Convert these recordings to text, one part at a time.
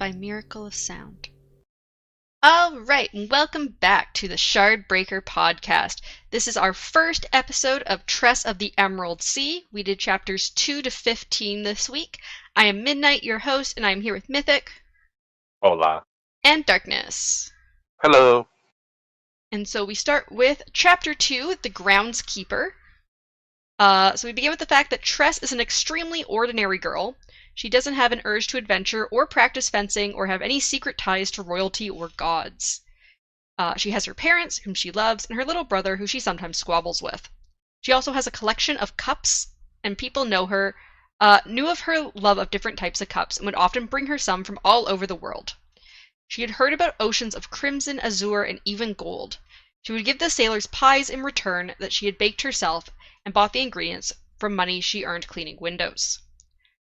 by miracle of sound. Alright, and welcome back to the Shardbreaker podcast. This is our first episode of Tress of the Emerald Sea. We did chapters 2 to 15 this week. I am Midnight, your host, and I am here with Mythic. Hola. And Darkness. Hello. And so we start with chapter 2, The Groundskeeper. So we begin with the fact that Tress is an extremely ordinary girl. She doesn't have an urge to adventure or practice fencing or have any secret ties to royalty or gods. She has her parents, whom she loves, and her little brother, who she sometimes squabbles with. She also has a collection of cups, and people knew of her love of different types of cups and would often bring her some from all over the world. She had heard about oceans of crimson, azure, and even gold. She would give the sailors pies in return that she had baked herself and bought the ingredients from money she earned cleaning windows.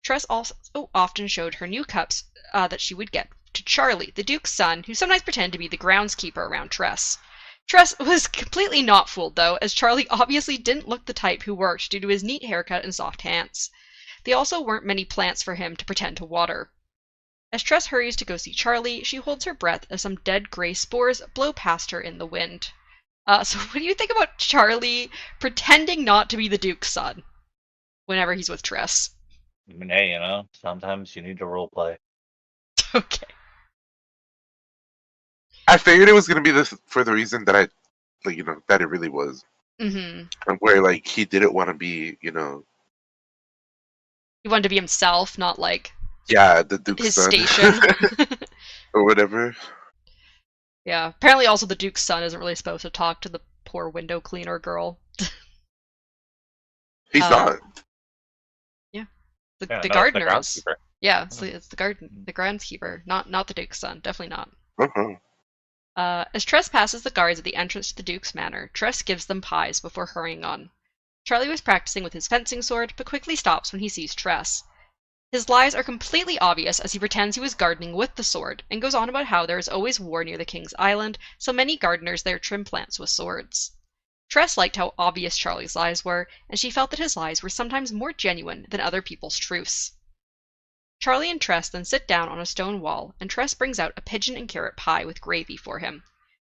Tress also often showed her new cups that she would get to Charlie, the Duke's son, who sometimes pretended to be the groundskeeper around Tress. Tress was completely not fooled, though, as Charlie obviously didn't look the type who worked due to his neat haircut and soft hands. There also weren't many plants for him to pretend to water. As Tress hurries to go see Charlie, she holds her breath as some dead gray spores blow past her in the wind. So what do you think about Charlie pretending not to be the Duke's son whenever he's with Tress? I mean, hey, sometimes you need to role play. Okay. I figured it was gonna be this for the reason that that it really was. Mm-hmm. Where he didn't want to be, He wanted to be himself, not the Duke's his son. station. Or whatever. Yeah. Apparently also the Duke's son isn't really supposed to talk to the poor window cleaner girl. He's not. Yeah. The The gardener is. groundskeeper. Yeah, it's the groundskeeper, not the Duke's son. Definitely not. Uh-huh. As Tress passes the guards at the entrance to the Duke's manor, Tress gives them pies before hurrying on. Charlie was practicing with his fencing sword, but quickly stops when he sees Tress. His lies are completely obvious as he pretends he was gardening with the sword, and goes on about how there is always war near the King's Island, so many gardeners there trim plants with swords. Tress liked how obvious Charlie's lies were, and she felt that his lies were sometimes more genuine than other people's truths. Charlie and Tress then sit down on a stone wall, and Tress brings out a pigeon and carrot pie with gravy for him.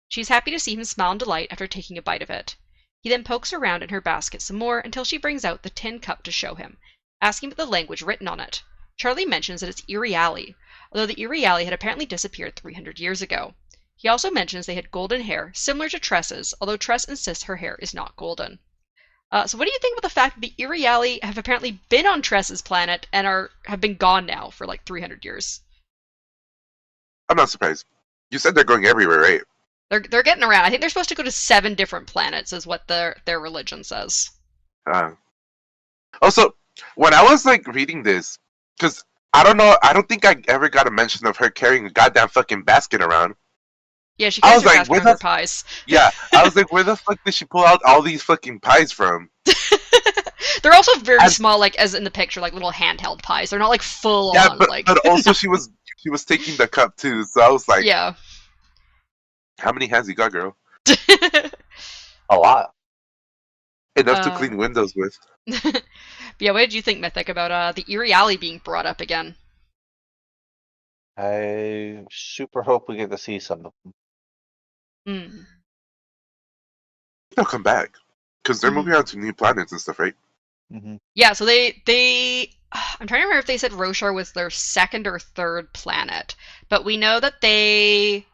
She's happy to see him smile in delight after taking a bite of it. He then pokes around in her basket some more until she brings out the tin cup to show him, asking about the language written on it. Charlie mentions that it's Iriali, although the Iriali had apparently disappeared 300 years ago. He also mentions they had golden hair, similar to Tress's, although Tress insists her hair is not golden. So what do you think about the fact that the Iriali have apparently been on Tress's planet and have been gone now for 300 years? I'm not surprised. You said they're going everywhere, right? They're getting around. I think they're supposed to go to 7 different planets, is what their religion says. Also, when I was reading this, because I don't think I ever got a mention of her carrying a goddamn fucking basket around. Yeah, she carries her basket around her pies. Yeah, I was like, where the fuck did she pull out all these fucking pies from? They're also very small, as in the picture, little handheld pies. They're not full on. But also she was taking the cup too, so I was like, yeah. How many hands you got, girl? A lot. Enough to clean windows with. Yeah, what did you think, Mythic, about the Iriali being brought up again? I super hope we get to see some of them. They'll come back because they're moving on to new planets and stuff, right? Mm-hmm. Yeah, so they I'm trying to remember if they said Roshar was their second or third planet, but we know that they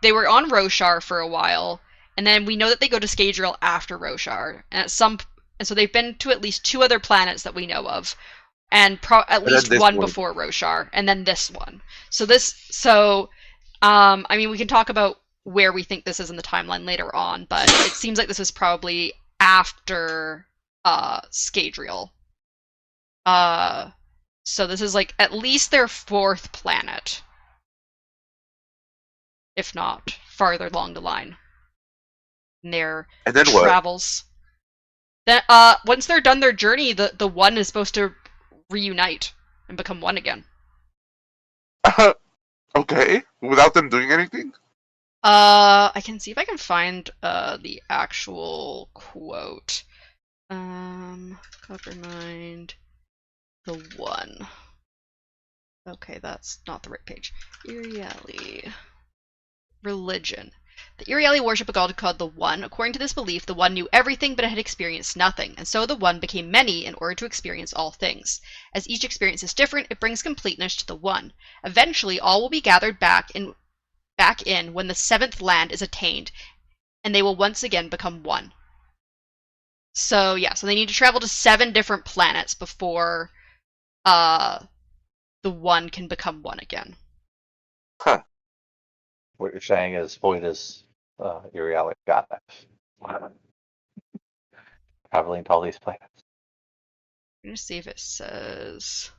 were on Roshar for a while, and then we know that they go to Scadrial after Roshar, and so they've been to at least 2 other planets that we know of, and at least one before Roshar, and then this one. I mean, we can talk about where we think this is in the timeline later on, but it seems like this is probably after Scadrial. So this is at least their 4th planet, if not farther along the line in their travels. Then once they're done their journey, the one is supposed to reunite and become one again. Okay, without them doing anything? I can see if I can find the actual quote. Coppermind, the one. Okay, that's not the right page. Iriali. Religion. The Iriali worship a god called the One. According to this belief, the One knew everything but had experienced nothing, and so the One became many in order to experience all things. As each experience is different, it brings completeness to the One. Eventually, all will be gathered back in when the seventh land is attained, and they will once again become one. So yeah, so they need to travel to 7 different planets before the One can become one again. Huh. What you're saying is Void is Urialic goddess. Traveling to all these planets. I'm gonna see if it says.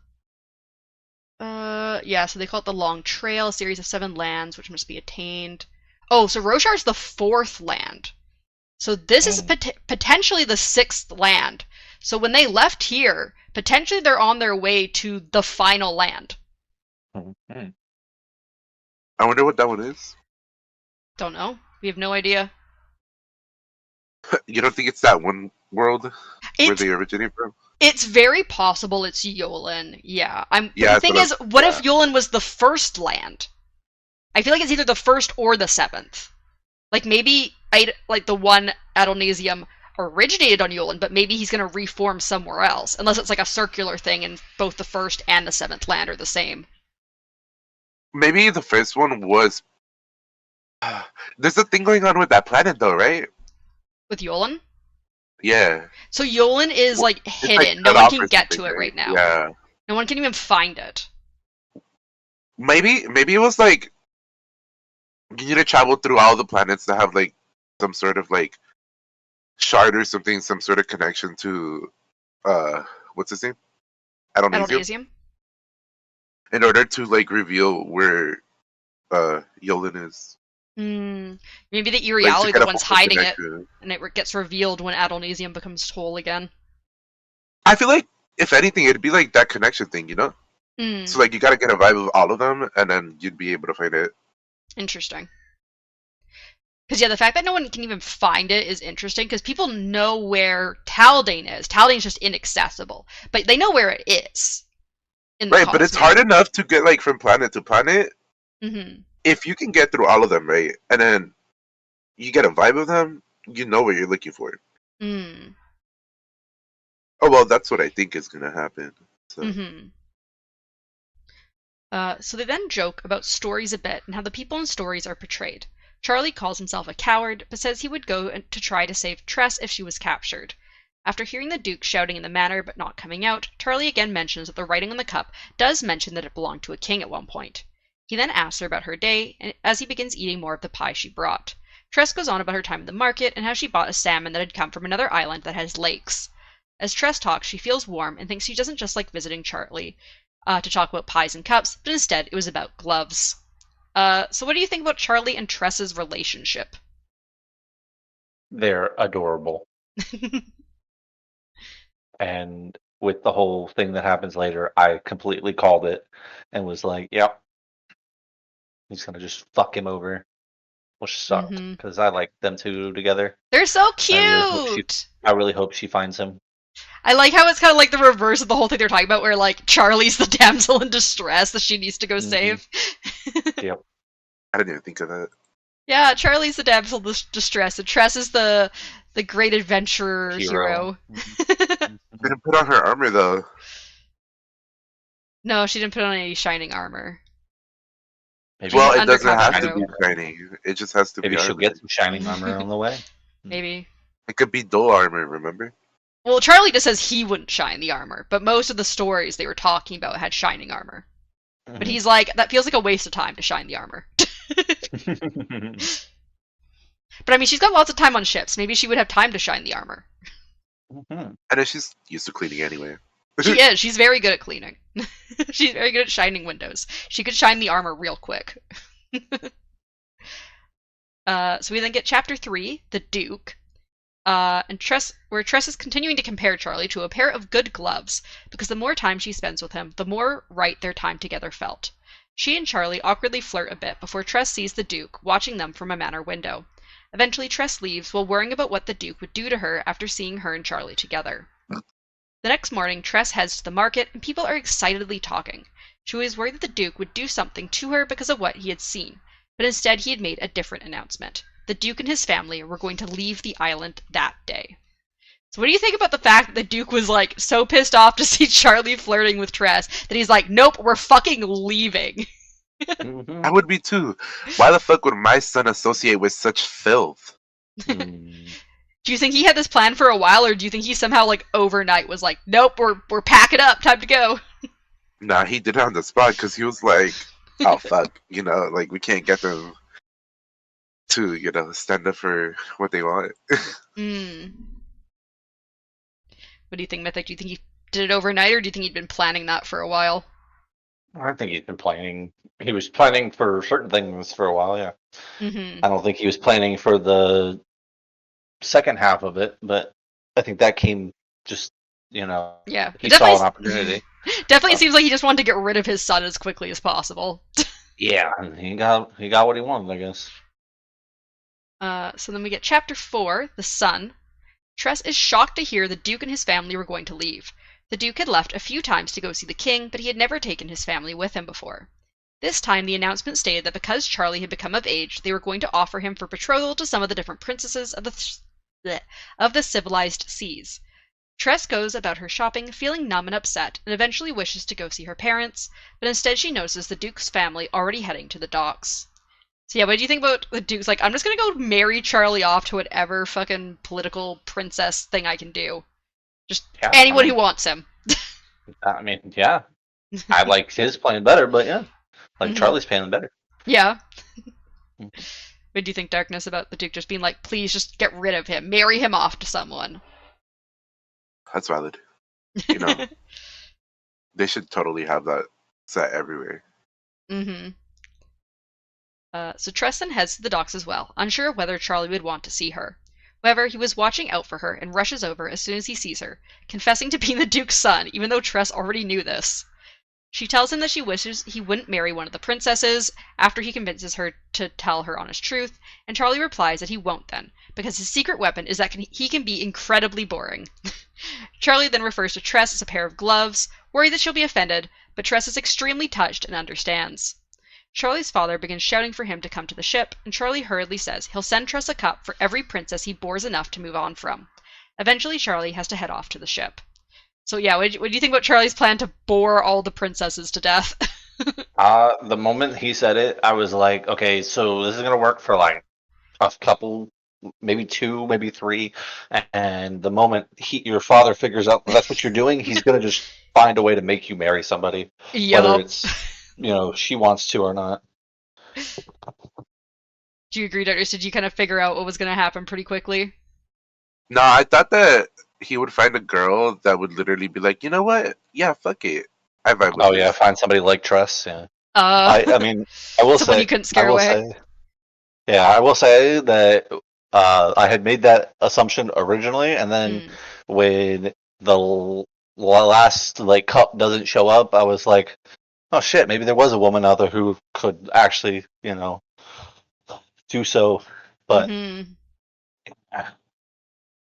Yeah, so they call it the Long Trail, a series of 7 lands which must be attained. Oh, so Roshar's the 4th land. So this is potentially the 6th land. So when they left here, potentially they're on their way to the final land. Mm-hmm. I wonder what that one is. Don't know. We have no idea. You don't think it's that one world where It's they originate from? it's very possible it's Yolen. Yeah. But Yeah, the thing that's is, what if Yolen was the first land? I feel like it's either the first or the 7th. Like maybe like the one Adonasium originated on Yolen, but maybe he's gonna reform somewhere else, unless it's like a circular thing and both the first and the 7th land are the same. Maybe the first one was. There's a thing going on with that planet, though, right? With Yolen? Yeah. So Yolen is like It's hidden. cut No one off can or get something, to it right now. Yeah. No one can even find it. Maybe it was like you need to travel through all the planets to have like some sort of like shard or something, some sort of connection to what's his name? Adonasium. Adonasium? In order to like reveal where Yolen is. Maybe the Like, to Iriali are get the a ones full hiding it, connection. and it gets revealed when Adonasium becomes whole again. I feel like if anything, it'd be like that connection thing, you know? So like you gotta get a vibe of all of them, and then you'd be able to find it. Interesting. Because yeah, the fact that no one can even find it is interesting, because people know where Taldane is. Taldane's just inaccessible. But they know where it is. Right, but it's hard enough to get like from planet to planet. Mm-hmm. If you can get through all of them, right, and then you get a vibe of them, you know what you're looking for. Mm. Oh well, that's what I think is gonna happen. So. Mm-hmm. So they then joke about stories a bit and how the people in stories are portrayed. Charlie calls himself a coward, but says he would go to try to save Tress if she was captured. After hearing the Duke shouting in the manor but not coming out, Charlie again mentions that the writing on the cup does mention that it belonged to a king at one point. He then asks her about her day, as he begins eating more of the pie she brought. Tress goes on about her time in the market and how she bought a salmon that had come from another island that has lakes. As Tress talks, she feels warm and thinks she doesn't just like visiting Charlie to talk about pies and cups, but instead it was about gloves. So what do you think about Charlie and Tress's relationship? They're adorable. And with the whole thing that happens later, I completely called it and was like, yep. He's going to just fuck him over. Which sucked, because I like them two together. They're so cute! I really hope she finds him. I like how it's kind of like the reverse of the whole thing they're talking about, where like Charlie's the damsel in distress that she needs to go save. Yep. I didn't even think of that. Yeah, Charlie's the damsel in distress, and Tress is the great adventurer hero. Didn't put on her armor though. No, she didn't put on any shining armor. Maybe well, it doesn't undercover have to be hero. shining. It just has to Maybe be she'll armor. get some shining armor on the way. Maybe. It could be dull armor, remember? Well, Charlie just says he wouldn't shine the armor, but most of the stories they were talking about had shining armor. But he's like, that feels like a waste of time to shine the armor. But I mean, she's got lots of time on ships. Maybe she would have time to shine the armor. And then she's used to cleaning anyway. She is. She's very good at cleaning. She's very good at shining windows. She could shine the armor real quick. So we then get chapter 3, The Duke. And Tress is continuing to compare Charlie to a pair of good gloves, because the more time she spends with him, the more right their time together felt. She and Charlie awkwardly flirt a bit before Tress sees the Duke watching them from a manor window. Eventually, Tress leaves while worrying about what the Duke would do to her after seeing her and Charlie together. The next morning, Tress heads to the market, and people are excitedly talking. She was worried that the Duke would do something to her because of what he had seen, but instead he had made a different announcement. The Duke and his family were going to leave the island that day. So what do you think about the fact that the Duke was, like, so pissed off to see Charlie flirting with Tress that he's like, nope, we're fucking leaving? Mm-hmm. I would be too. Why the fuck would my son associate with such filth? Do you think he had this plan for a while, or do you think he somehow, like, overnight was like, nope, we're packing up, time to go? Nah, he did it on the spot because he was like, oh fuck, like we can't get them to, stand up for what they want. What do you think, Mythic? Do you think he did it overnight, or do you think he'd been planning that for a while? I think he's been planning. He was planning for certain things for a while, yeah. I don't think he was planning for the second half of it, but I think that came just, yeah, he saw an opportunity. Definitely seems like he just wanted to get rid of his son as quickly as possible. Yeah, and he got what he wanted, I guess. So then we get Chapter 4, The Sun. Tress is shocked to hear the Duke and his family were going to leave. The Duke had left a few times to go see the king, but he had never taken his family with him before. This time, the announcement stated that because Charlie had become of age, they were going to offer him for betrothal to some of the different princesses of the civilized seas. Tress goes about her shopping, feeling numb and upset, and eventually wishes to go see her parents, but instead she notices the Duke's family already heading to the docks. So yeah, what do you think about the Duke's like, I'm just gonna go marry Charlie off to whatever fucking political princess thing I can do. Just anyone who wants him. I mean, yeah. I like his plan better, but yeah. Charlie's plan better. Yeah. What do you think, Darkness, about the Duke just being like, please just get rid of him, marry him off to someone? That's valid. They should totally have that set everywhere. So Tristan heads to the docks as well, unsure of whether Charlie would want to see her. However, he was watching out for her and rushes over as soon as he sees her, confessing to being the Duke's son, even though Tress already knew this. She tells him that she wishes he wouldn't marry one of the princesses after he convinces her to tell her honest truth, and Charlie replies that he won't then, because his secret weapon is that he can be incredibly boring. Charlie then refers to Tress as a pair of gloves, worried that she'll be offended, but Tress is extremely touched and understands. Charlie's father begins shouting for him to come to the ship, and Charlie hurriedly says he'll send Tress a cup for every princess he bores enough to move on from. Eventually, Charlie has to head off to the ship. So yeah, what do you think about Charlie's plan to bore all the princesses to death? The moment he said it, I was like, okay, so this is gonna work for like a couple, maybe 2, maybe 3, and the moment your father figures out that's what you're doing, he's gonna just find a way to make you marry somebody, whether it's she wants to or not. Do you agree, Darius? Did you kind of figure out what was going to happen pretty quickly? No, I thought that he would find a girl that would literally be like, you know what? Yeah, fuck it. I vibe with this. Find somebody like Tress. Yeah. I mean, I will say. You couldn't scare away. I will say that I had made that assumption originally, and then when the last cup doesn't show up, I was like, oh shit, maybe there was a woman out there who could actually, do so. But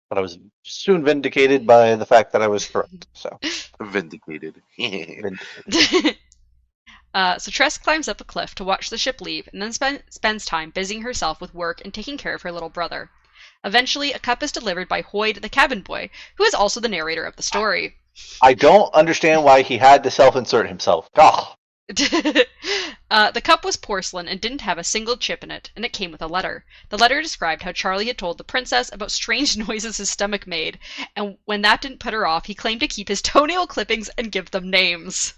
but I was soon vindicated by the fact that I was correct. So vindicated. So Tress climbs up a cliff to watch the ship leave, and then spends time busying herself with work and taking care of her little brother. Eventually, a cup is delivered by Hoyd, the cabin boy, who is also the narrator of the story. I don't understand why he had to self-insert himself. Oh. The cup was porcelain and didn't have a single chip in it, and it came with a letter. The letter described how Charlie had told the princess about strange noises his stomach made, and when that didn't put her off, he claimed to keep his toenail clippings and give them names.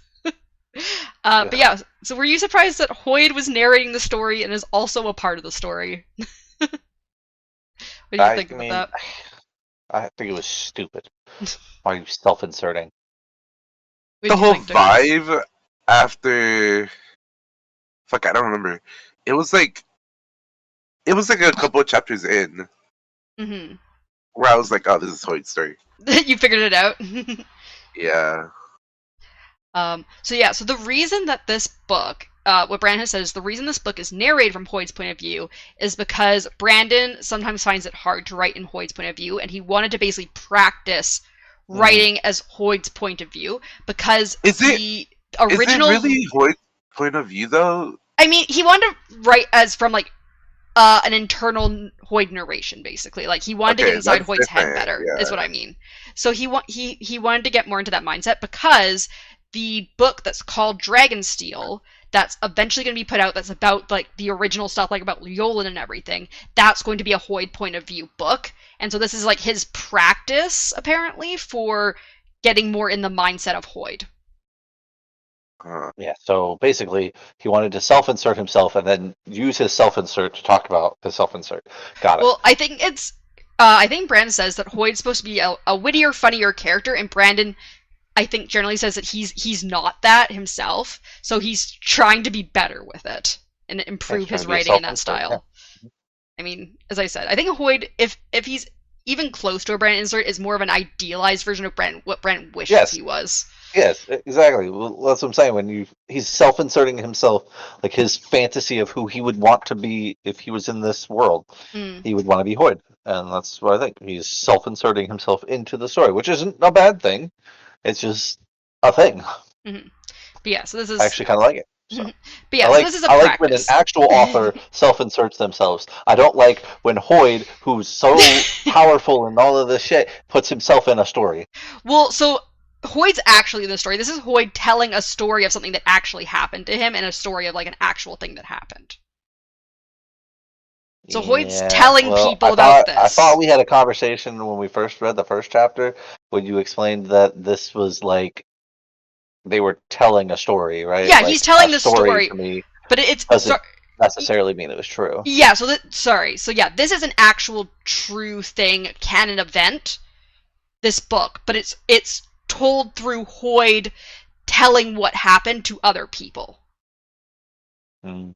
But yeah, so were you surprised that Hoyd was narrating the story and is also a part of the story? What do you think about that? I think it was stupid. Why are you self-inserting? The whole vibe after... Fuck, I don't remember. It was like a couple of chapters in. Where I was like, oh, this is Hoyd's story. You figured it out? Yeah. So the reason that this book, what Brandon has said is the reason this book is narrated from Hoyd's point of view is because Brandon sometimes finds it hard to write in Hoyd's point of view, and he wanted to basically practice writing as Hoyd's point of view, because original. Is it really Hoyt's point of view though? I mean, he wanted to write as from like an internal Hoyd narration, basically. Like he wanted to get inside Hoyd's head better, is what I mean. So he wanted to get more into that mindset because the book that's called Dragonsteel, that's eventually going to be put out, that's about like the original stuff, like about Leolin and everything. That's going to be a Hoyd point of view book, and so this is like his practice apparently for getting more in the mindset of Hoyd. Yeah, so basically, he wanted to self-insert himself and then use his self-insert to talk about his self-insert. Got it. Well, I think it's. I think Brandon says that Hoyd's supposed to be a wittier, funnier character, and Brandon, I think, generally says that he's not that himself, so he's trying to be better with it and improve his writing in that style. Yeah. I mean, as I said, I think Hoyd, if he's even close to a Brandon insert, is more of an idealized version of what Brandon wishes he was. Yes, exactly. Well, that's what I'm saying. When he's self-inserting himself, like his fantasy of who he would want to be if he was in this world, he would want to be Hoyd, and that's what I think. He's self-inserting himself into the story, which isn't a bad thing. It's just a thing. Mm-hmm. But yeah, so this is. I actually kind of like it. So. But yeah, so this is a I practice. like when an actual author self-inserts themselves. I don't like when Hoyd, who's so powerful and all of this shit, puts himself in a story. Well, so Hoyd's actually in the story. This is Hoyd telling a story of something that actually happened to him and a story of like an actual thing that happened. So Hoyd's telling people about this. I thought we had a conversation when we first read the first chapter when you explained that this was like they were telling a story, right? Yeah, like, he's telling the story. To me but it doesn't necessarily mean it was true. Yeah, so this is an actual true thing, canon event, this book, but it's told through Hoyd telling what happened to other people.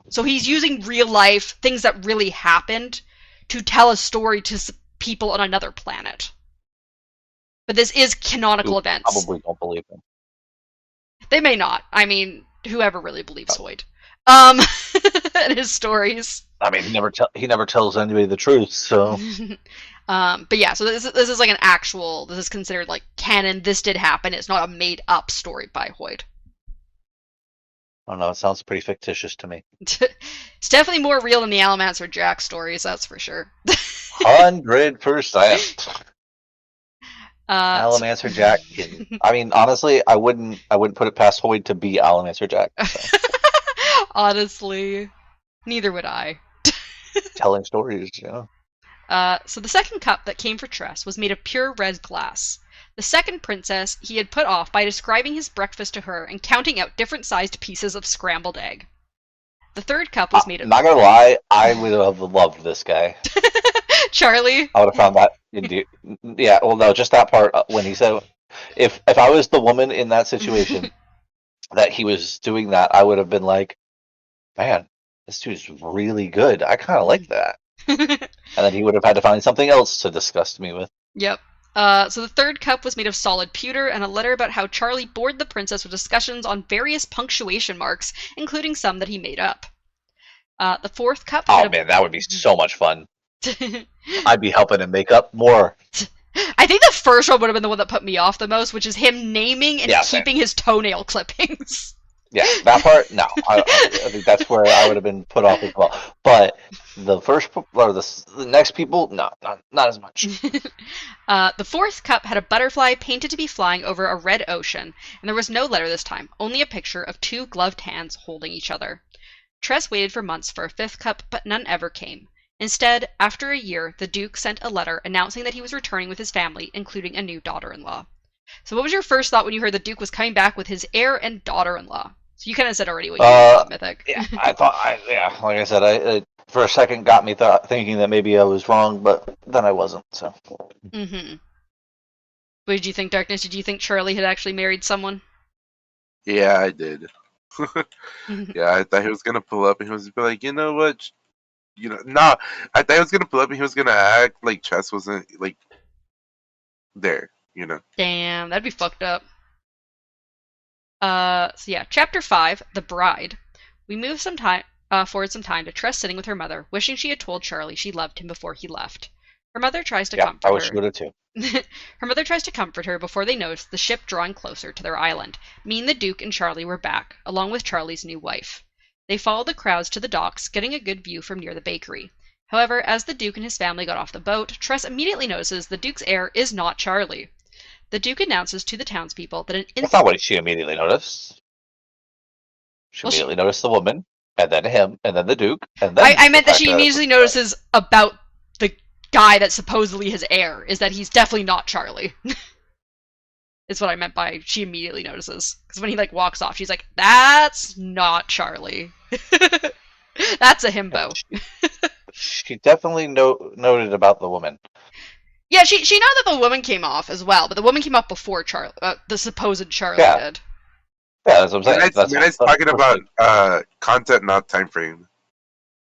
So he's using real life, things that really happened, to tell a story to people on another planet. But this is canonical events. Probably don't believe him. They may not. I mean, whoever really believes Hoyd. And his stories. I mean, he never tells anybody the truth, so... But yeah, so this is like an actual, this is considered like canon, this did happen, it's not a made up story by Hoyd. I don't know, it sounds pretty fictitious to me. It's definitely more real than the Allomancer Jack stories, that's for sure. 100%. Allomancer Jack. I mean, honestly, I wouldn't put it past Hoyd to be Allomancer Jack. So. Honestly, neither would I. Telling stories, you know. So the second cup that came for Tress was made of pure red glass. The second princess he had put off by describing his breakfast to her and counting out different sized pieces of scrambled egg. The third cup was made of... Not gonna lie, I would have loved this guy. Charlie? I would have found that... Yeah, well, no, just that part when he said... If I was the woman in that situation that he was doing that, I would have been like, man, this dude's really good. I kind of like that. And then he would have had to find something else to disgust me with. Yep. So the third cup was made of solid pewter and a letter about how Charlie bored the princess with discussions on various punctuation marks, including some that he made up. The fourth cup... Oh man, that would be so much fun. I'd be helping him make up more. I think the first one would have been the one that put me off the most, which is him naming and keeping his toenail clippings. Yeah, that part, no. I think that's where I would have been put off as well. But the first, or the next people, no, not as much. The fourth cup had a butterfly painted to be flying over a red ocean, and there was no letter this time, only a picture of two gloved hands holding each other. Tress waited for months for a fifth cup, but none ever came. Instead, after a year, the Duke sent a letter announcing that he was returning with his family, including a new daughter-in-law. So what was your first thought when you heard the Duke was coming back with his heir and daughter-in-law? So you kind of said already what you thought, Mythic. Yeah, like I said, I for a second got me thinking that maybe I was wrong, but then I wasn't, so. Mm-hmm. What did you think, Darkness? Did you think Charlie had actually married someone? Yeah, I did. Yeah, I thought he was gonna pull up and he was like, you know what? No, I thought he was gonna pull up and he was gonna act like Tress wasn't like there. Damn, that'd be fucked up. So yeah, Chapter 5, The Bride. We move forward some time to Tress sitting with her mother, wishing she had told Charlie she loved him before he left. Her mother tries to I comfort wish she would have too. her. Her mother tries to comfort her before they notice the ship drawing closer to their island. Me, the Duke, and Charlie were back, along with Charlie's new wife. They followed the crowds to the docks, getting a good view from near the bakery. However, as the Duke and his family got off the boat, Tress immediately notices the Duke's heir is not Charlie. The Duke announces to the townspeople that That's not what she immediately noticed. She Well, immediately noticed the woman, and then him, and then the Duke, and then I meant the that she fact immediately notices about the guy that's supposedly his heir, is that he's definitely not Charlie. Is what I meant by she immediately notices. Because when he like walks off, she's like, that's not Charlie. That's a himbo. She definitely noted about the woman. Yeah, she know that the woman came off as well, but the woman came off before Charlie, the supposed Charlie did. Yeah, that's what I'm saying. Minutes talking about content, not time frame.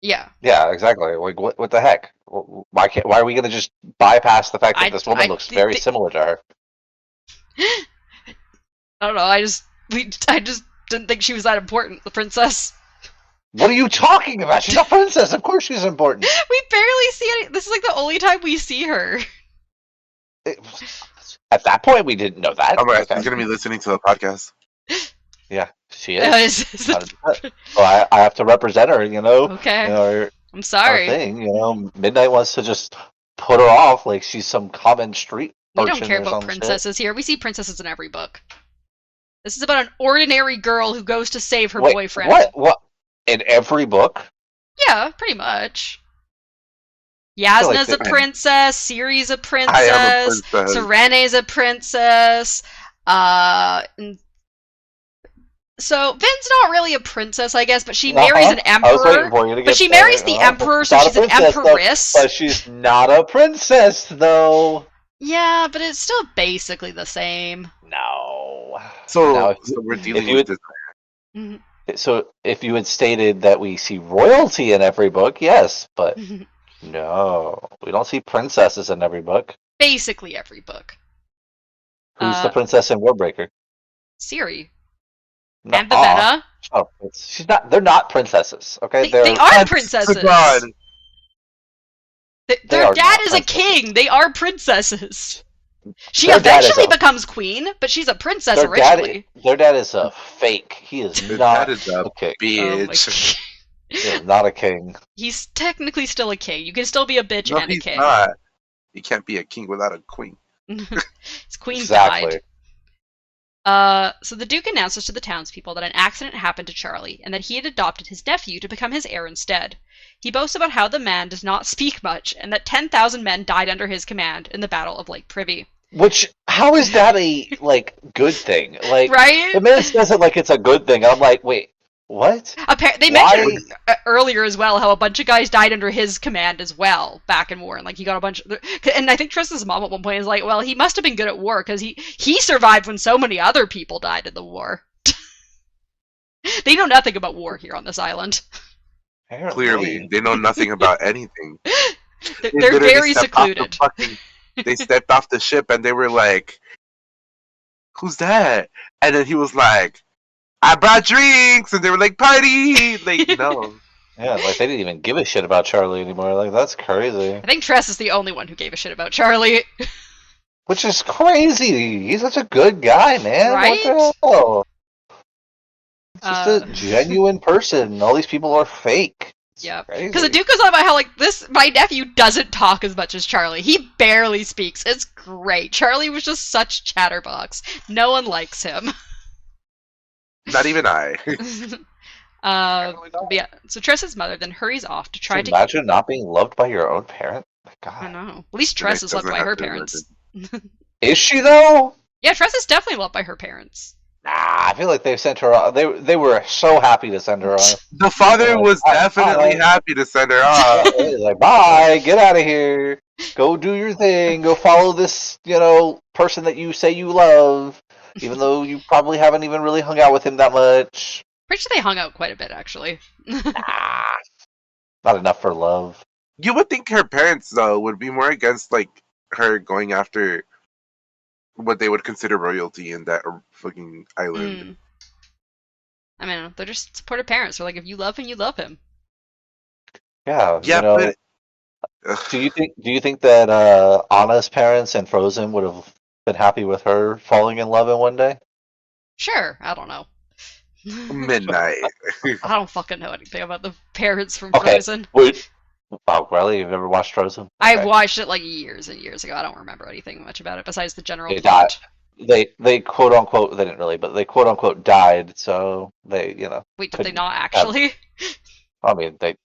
Yeah. Yeah, exactly. Like, what the heck? Why are we going to just bypass the fact that this woman looks very similar to her? I don't know. I just didn't think she was that important, the princess. What are you talking about? She's a princess. Of course she's important. We barely see any. This is like the only time we see her. At that point, we didn't know that. Oh, right. She's going to be listening to the podcast. Yeah, she is. Well, I have to represent her, Okay. I'm sorry. Thing, Midnight wants to just put her off like she's some common street We urchin don't care or about some princesses shit. here. We see princesses in every book. This is about an ordinary girl who goes to save her boyfriend. What? In every book? Yeah, pretty much. Yasna's a princess, Ciri's a princess, Serene's a princess, so Vin's not really a princess, I guess, but she marries an emperor. But she marries the emperor, so she's an empress. But she's not a princess, though. Yeah, but it's still basically the same. No. So we're dealing with this. Mm-hmm. So if you had stated that we see royalty in every book, yes, but no, we don't see princesses in every book. Basically every book. Who's the princess in Shardbreaker? Ciri. And Vivenna. Oh, she's not. They're not princesses. Okay, they are princesses. Their dad is a king. They are princesses. She eventually becomes queen, but she's a princess originally. Their dad is a fake. He is not a king. Bitch. He is not a king. He's technically still a king. You can still be a bitch and a king. Not. You can't be a king without a queen. His queen died. So the Duke announces to the townspeople that an accident happened to Charlie, and that he had adopted his nephew to become his heir instead. He boasts about how the man does not speak much, and that 10,000 men died under his command in the Battle of Lake Privy. Which, how is that a, good thing? Right? The man says it like it's a good thing, and I'm like, wait, what? They mentioned earlier as well how a bunch of guys died under his command as well back in war, and he got a bunch of, and I think Tress's mom at one point is like, well, he must have been good at war because he survived when so many other people died in the war. They know nothing about war here on this island. Clearly, they know nothing about anything. They're very secluded. They stepped off the ship and they were like, "Who's that?" And then he was like, "I brought drinks," and they were like, "Party!" No. Yeah, they didn't even give a shit about Charlie anymore. That's crazy. I think Tress is the only one who gave a shit about Charlie. Which is crazy. He's such a good guy, man. Right? What the hell? He's just a genuine person. All these people are fake. Yeah, because the Duke goes on about how my nephew doesn't talk as much as Charlie. He barely speaks. It's great. Charlie was just such chatterbox. No one likes him. Not even I. Yeah. So Tress's mother then hurries off to try to imagine not being loved by your own parent. God. I know. At least Tress is loved by her parents. Is she though? Yeah, Tress is definitely loved by her parents. Nah, I feel like they've sent her off. They were so happy to send her off. The father was definitely happy to send her off. He's like, bye, get out of here. Go do your thing. Go follow this, person that you say you love, even though you probably haven't even really hung out with him that much. Pretty sure they hung out quite a bit, actually. Nah, not enough for love. You would think her parents, though, would be more against, her going after what they would consider royalty in that fucking island. I mean, they're just supportive parents. They're like, if you love him, you love him. Yeah, but Do you think that Anna's parents and Frozen would have been happy with her falling in love in one day? Sure, I don't know. Midnight. I don't fucking know anything about the parents from Okay. Frozen. Oh, really? You've never watched Frozen? I Okay. watched it like years and years ago. I don't remember anything much about it besides the general They died. plot. They quote unquote they didn't really, but they quote unquote died. So they Wait, did they couldn't not have. actually? I mean they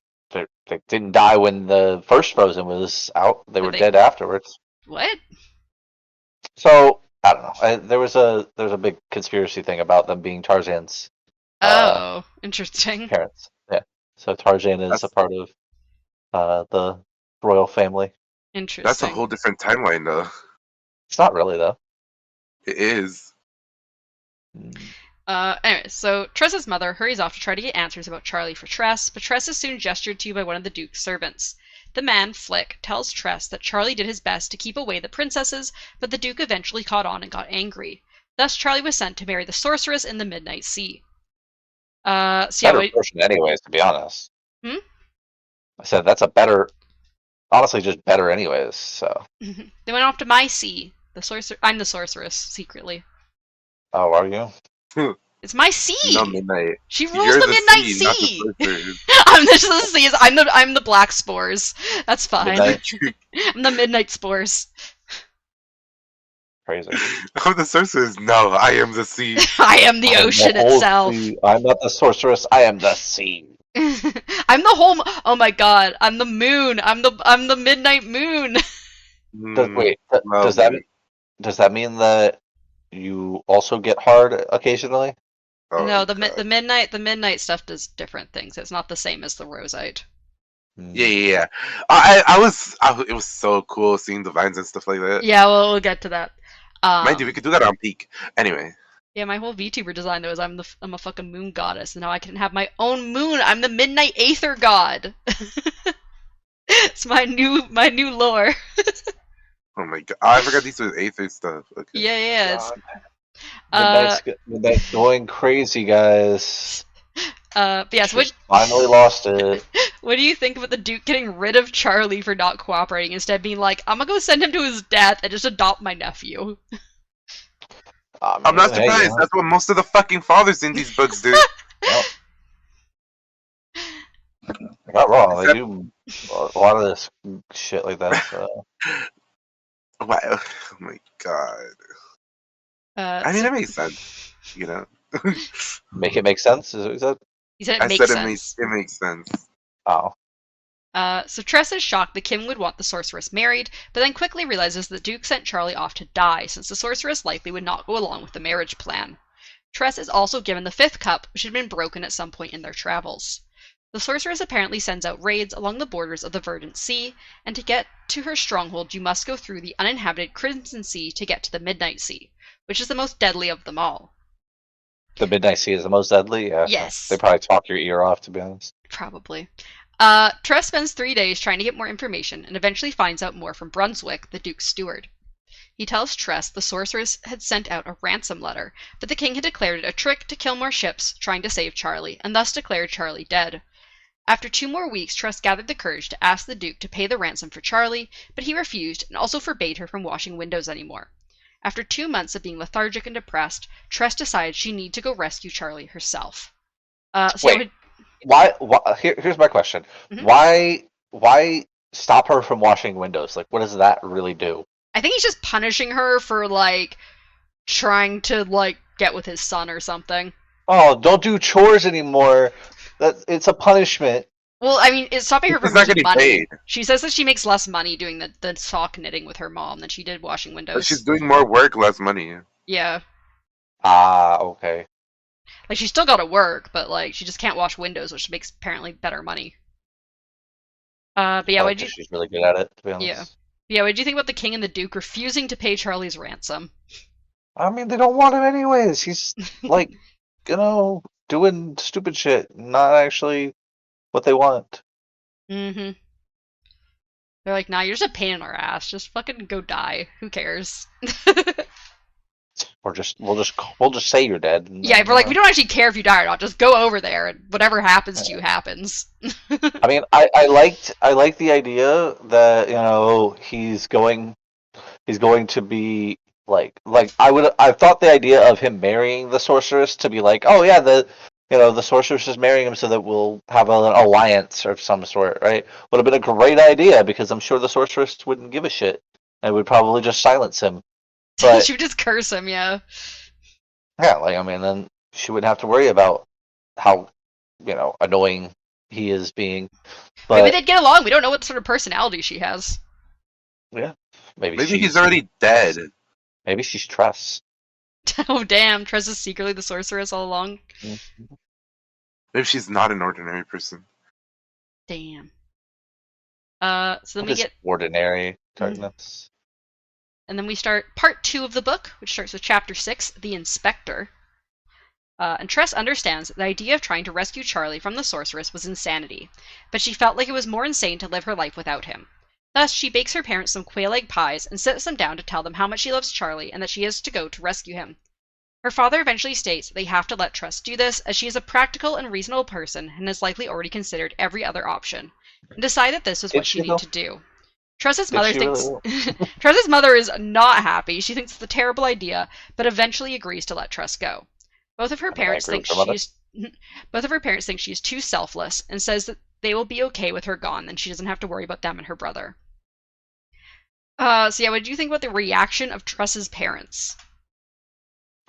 didn't die when the first Frozen was out. They Did were they? dead afterwards. What? So I don't know. There was a big conspiracy thing about them being Tarzan's uh, Oh, interesting. parents. Yeah. So Tarzan is a That's part of the royal family. that's a Interesting. whole different timeline, though. It's not really though. It is. Mm. Anyway, so Tress's mother hurries off to try to get answers about Charlie for Tress, but Tress is soon gestured to by one of the Duke's servants. The man, Flick, tells Tress that Charlie did his best to keep away the princesses, but the Duke eventually caught on and got angry. Thus, Charlie was sent to marry the sorceress in the Midnight Sea. So yeah, Better version, anyways. To be honest, Hmm? I said that's a better, honestly, just better, anyways. So, They went off to my sea. I'm the sorceress, secretly. oh, are you? It's my No, sea! Midnight. She rules You're the the Midnight sea, not the Sea! sorcerer. I'm the seas. I'm the black spores. That's fine. Midnight, I'm the midnight spores. crazy. I'm the sorceress. No, I am the sea. I am the I am ocean whole itself. sea. I'm not the sorceress. I am the sea. I'm the whole. Oh my god! I'm the moon. I'm the midnight moon. Wait, Well, does that mean that you also get hard occasionally? No, oh god. the midnight stuff does different things. It's not the same as the rosite. Yeah, Hmm. yeah, yeah. It was so cool seeing the vines and stuff like that. Yeah, well, we'll get to that. Mind you, we could do that on peak. Anyway, Yeah, my whole VTuber design though is I'm a fucking moon goddess, and now I can have my own moon. I'm the midnight aether god. It's my new lore. oh my god, I forgot these were Aether stuff. Okay. Yeah, it's Midnight's going crazy, guys. but yeah, so She's finally lost it. what do you think about the Duke getting rid of Charlie for not cooperating, instead being like, I'm gonna go send him to his death and just adopt my nephew? I I'm not mean, hey, surprised. That's what most of the fucking fathers in these books do. well, you're not wrong. They Except- do a lot of this shit like that. So. Wow. Oh my god. I mean, So it makes sense. You know. Make it make sense, is what you said? he said it I makes said sense. it makes sense. Oh. So Tress is shocked that Kim would want the sorceress married, but then quickly realizes the Duke sent Charlie off to die, since the sorceress likely would not go along with the marriage plan. Tress is also given the fifth cup, which had been broken at some point in their travels. The sorceress apparently sends out raids along the borders of the Verdant Sea, and to get to her stronghold you must go through the uninhabited Crimson Sea to get to the Midnight Sea, which is the most deadly of them all. The Midnight Sea is the most deadly? Yeah. Yes. They probably talk your ear off, to be honest. Probably. Tress spends 3 days trying to get more information and eventually finds out more from Brunswick, the Duke's steward. He tells Tress the sorceress had sent out a ransom letter, but the king had declared it a trick to kill more ships trying to save Charlie, and thus declared Charlie dead. After 2 more weeks, Tress gathered the courage to ask the Duke to pay the ransom for Charlie, but he refused and also forbade her from washing windows anymore. After 2 months of being lethargic and depressed, Tress decides she needs to go rescue Charlie herself. Wait. Why here's my question. Mhm. Why stop her from washing windows? Like, what does that really do? I think he's just punishing her for, trying to, get with his son or something. Oh, don't do chores anymore. It's a punishment. Well, I mean, it's stopping her from He's not making getting money. paid. She says that she makes less money doing the sock knitting with her mom than she did washing But windows. she's doing more work, less money. Yeah. Ah, okay. She's still gotta work, but, she just can't wash windows, which makes apparently better money. But yeah, Probably 'cause she's really good at it, to be honest. Yeah. Yeah, what did you think about the king and the duke refusing to pay Charlie's ransom? I mean, they don't want him anyways. He's like, doing stupid shit, not actually what they want. Mm-hmm. They're like, nah, you're just a pain in our ass. Just fucking go die. Who cares? Or we'll just say you're dead. And Yeah, then, we're like, we don't actually care if you die or not. Just go over there, and whatever happens to you happens. I mean, I liked the idea that he's going to be like I thought the idea of him marrying the sorceress to be like, oh yeah, the sorceress is marrying him so that we'll have an alliance of some sort, right? Would have been a great idea because I'm sure the sorceress wouldn't give a shit and would probably just silence him. But She would just curse him, yeah. yeah, like I mean, then she wouldn't have to worry about how annoying he is being. Maybe But they'd get along. We don't know what sort of personality she has. yeah, maybe Maybe he's she's already dead. maybe she's Tress. Oh damn, Tress is secretly the sorceress all along. Maybe she's not an ordinary person. Damn. So then we This get, ordinary darkness. and then we start part 2 of the book, which starts with chapter 6, The Inspector. And Tress understands that the idea of trying to rescue Charlie from the sorceress was insanity, but she felt like it was more insane to live her life without him. Thus, she bakes her parents some quail egg pies and sits them down to tell them how much she loves Charlie and that she is to go to rescue him. Her father eventually states that they have to let Tress do this, as she is a practical and reasonable person and has likely already considered every other option, and decided this was what she needed to do. Tress's mother thinks Tress's mother is not happy. She thinks it's a terrible idea, but eventually agrees to let Tress go. Both of her parents think she's too selfless and says that they will be okay with her gone and she doesn't have to worry about them and her brother. So yeah, what do you think about the reaction of Tress's parents?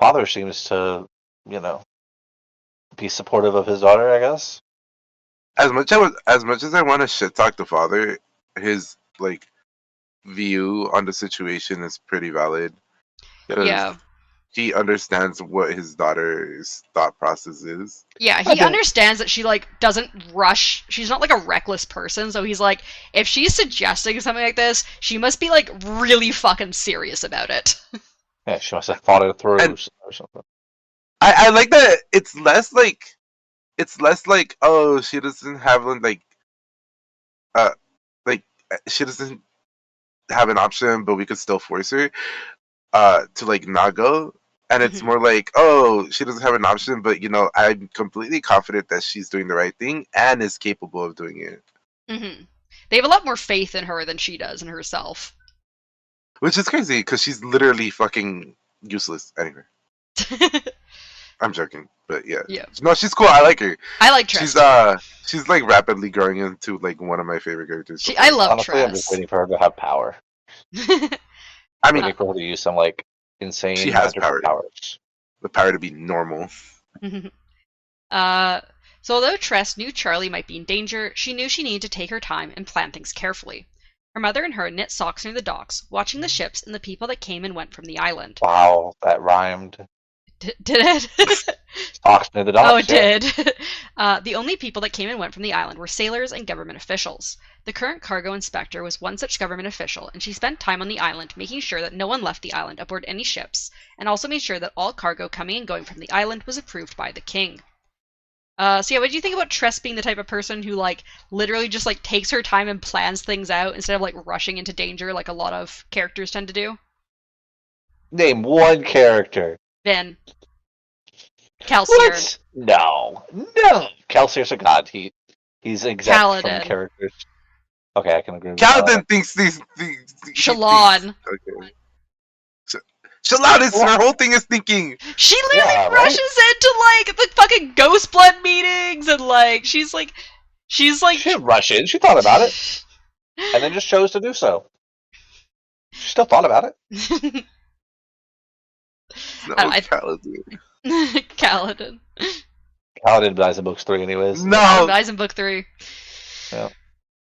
Father seems to, be supportive of his daughter, I guess. As much as I want to shit talk the father, his view on the situation is pretty valid. Yeah. He understands what his daughter's thought process is. Yeah, he understands that she doesn't rush. She's not a reckless person, so he's like, if she's suggesting something like this, she must be really fucking serious about it. Yeah, she must have thought it through or something. I like that it's less like oh, she doesn't have she doesn't have an option, but we could still force her to not go. And it's more like, oh, she doesn't have an option, but I'm completely confident that she's doing the right thing and is capable of doing it. They have a lot more faith in her than she does in herself. Which is crazy, because she's literally fucking useless anyway. I'm joking, but yeah. No, she's cool. I like her. I like Tress. She's rapidly growing into one of my favorite characters. I love Honestly, Tress. I'm just waiting for her to have power. I mean, waiting for her to use some insane. She has powers. The power to be normal. So although Tress knew Charlie might be in danger, she knew she needed to take her time and plan things carefully. Her mother and her knit socks near the docks, watching the ships and the people that came and went from the island. Wow, that rhymed. Did it? Socks near the docks. Oh, it did. The only people that came and went from the island were sailors and government officials. The current cargo inspector was one such government official, and she spent time on the island making sure that no one left the island aboard any ships, and also made sure that all cargo coming and going from the island was approved by the king. So yeah, what do you think about Tress being the type of person who literally just takes her time and plans things out instead of rushing into danger like a lot of characters tend to do? Name one character. Vin. Kelsier. What? No. Kelsier's a god. He's exempt from characters. Okay, I can agree with that. Kaladin thinks these Shalon. Okay. Shalon is her whole thing is thinking. She literally rushes into the fucking ghost blood meetings and she's like she didn't rush in. She thought about it, and then just chose to do so. She still thought about it. No, Kaladin. Kaladin. Kaladin dies in books 3 anyways. No, Kaladin dies in book 3. Yeah.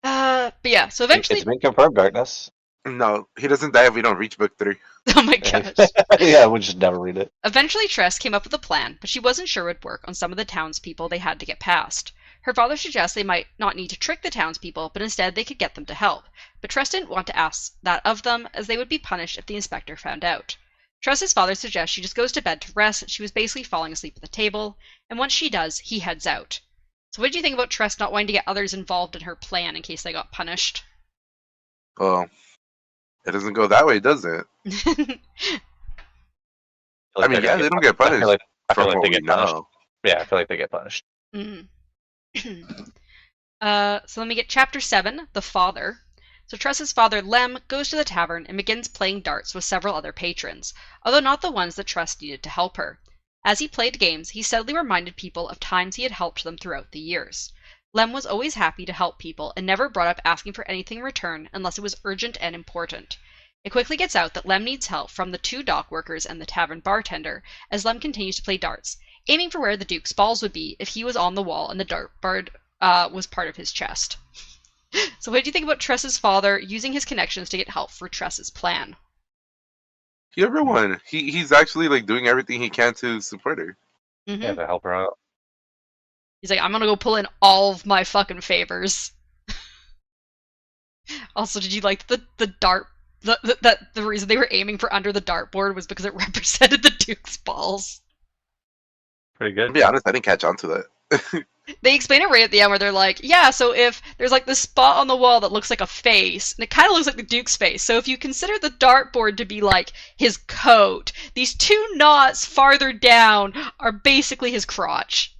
But yeah, so eventually it's been confirmed, Darkness. No, he doesn't die if we don't reach book 3. Oh my gosh. Yeah, we'll just never read it. Eventually, Tress came up with a plan, but she wasn't sure it would work on some of the townspeople they had to get past. Her father suggests they might not need to trick the townspeople, but instead they could get them to help. But Tress didn't want to ask that of them, as they would be punished if the inspector found out. Tress's father suggests she just goes to bed to rest. She was basically falling asleep at the table, and once she does, he heads out. So what did you think about Tress not wanting to get others involved in her plan in case they got punished? Well, it doesn't go that way, does it? It I mean, yeah, they don't get punished I feel from like what they we get punished. know. Yeah, I feel like they get punished. Mm. So let me get Chapter 7, The Father. So Tress's father, Lem, goes to the tavern and begins playing darts with several other patrons, although not the ones that Tress needed to help her. As he played games, he steadily reminded people of times he had helped them throughout the years. Lem was always happy to help people and never brought up asking for anything in return unless it was urgent and important. It quickly gets out that Lem needs help from the 2 dock workers and the tavern bartender, as Lem continues to play darts, aiming for where the Duke's balls would be if he was on the wall and the dartboard was part of his chest. So what did you think about Tress's father using his connections to get help for Tress's plan? He ever won. He's actually like doing everything he can to support her. Mm-hmm. Yeah, to help her out. He's like, I'm gonna go pull in all of my fucking favors. Also, did you like the dart? The reason they were aiming for under the dartboard was because it represented the Duke's balls. Pretty good. To be honest, I didn't catch on to that. They explain it right at the end where they're like, yeah, so if there's like this spot on the wall that looks like a face, and it kind of looks like the Duke's face, so if you consider the dartboard to be like his coat, these 2 knots farther down are basically his crotch.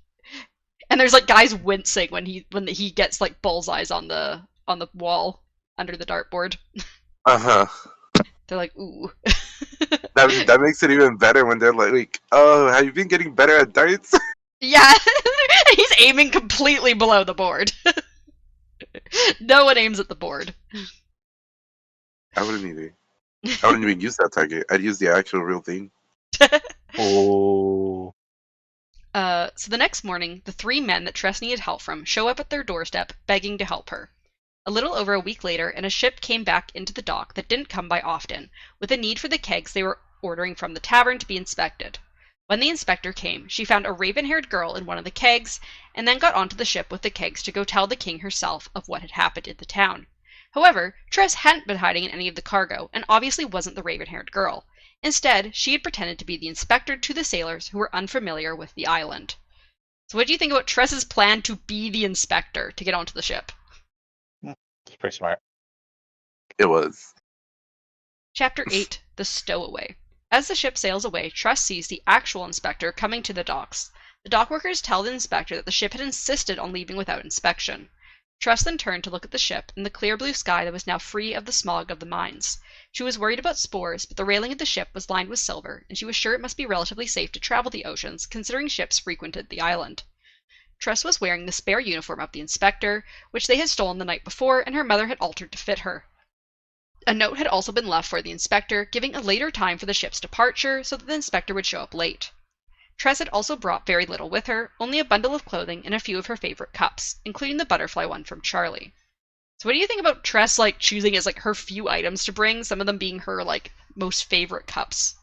And there's like guys wincing when he gets like bullseyes on the wall under the dartboard. Uh-huh. They're like, ooh. That makes it even better when they're like, oh, have you been getting better at darts? Yeah, he's aiming completely below the board. No one aims at the board. I wouldn't even use that target. I'd use the actual real thing. Oh. So the next morning, the 3 men that Tress needed help from show up at their doorstep, begging to help her. A little over a week later, and a ship came back into the dock that didn't come by often, with a need for the kegs they were ordering from the tavern to be inspected. When the inspector came, she found a raven-haired girl in one of the kegs, and then got onto the ship with the kegs to go tell the king herself of what had happened in the town. However, Tress hadn't been hiding in any of the cargo, and obviously wasn't the raven-haired girl. Instead, she had pretended to be the inspector to the sailors who were unfamiliar with the island. So what do you think about Tress's plan to be the inspector to get onto the ship? It's pretty smart. It was. Chapter 8, The Stowaway. As the ship sails away, Tress sees the actual inspector coming to the docks. The dockworkers tell the inspector that the ship had insisted on leaving without inspection. Tress then turned to look at the ship and the clear blue sky that was now free of the smog of the mines. She was worried about spores, but the railing of the ship was lined with silver, and she was sure it must be relatively safe to travel the oceans, considering ships frequented the island. Tress was wearing the spare uniform of the inspector, which they had stolen the night before, and her mother had altered to fit her. A note had also been left for the inspector, giving a later time for the ship's departure so that the inspector would show up late. Tress had also brought very little with her, only a bundle of clothing and a few of her favorite cups, including the butterfly one from Charlie. So what do you think about Tress, like, choosing as, like, her few items to bring, some of them being her, like, most favorite cups?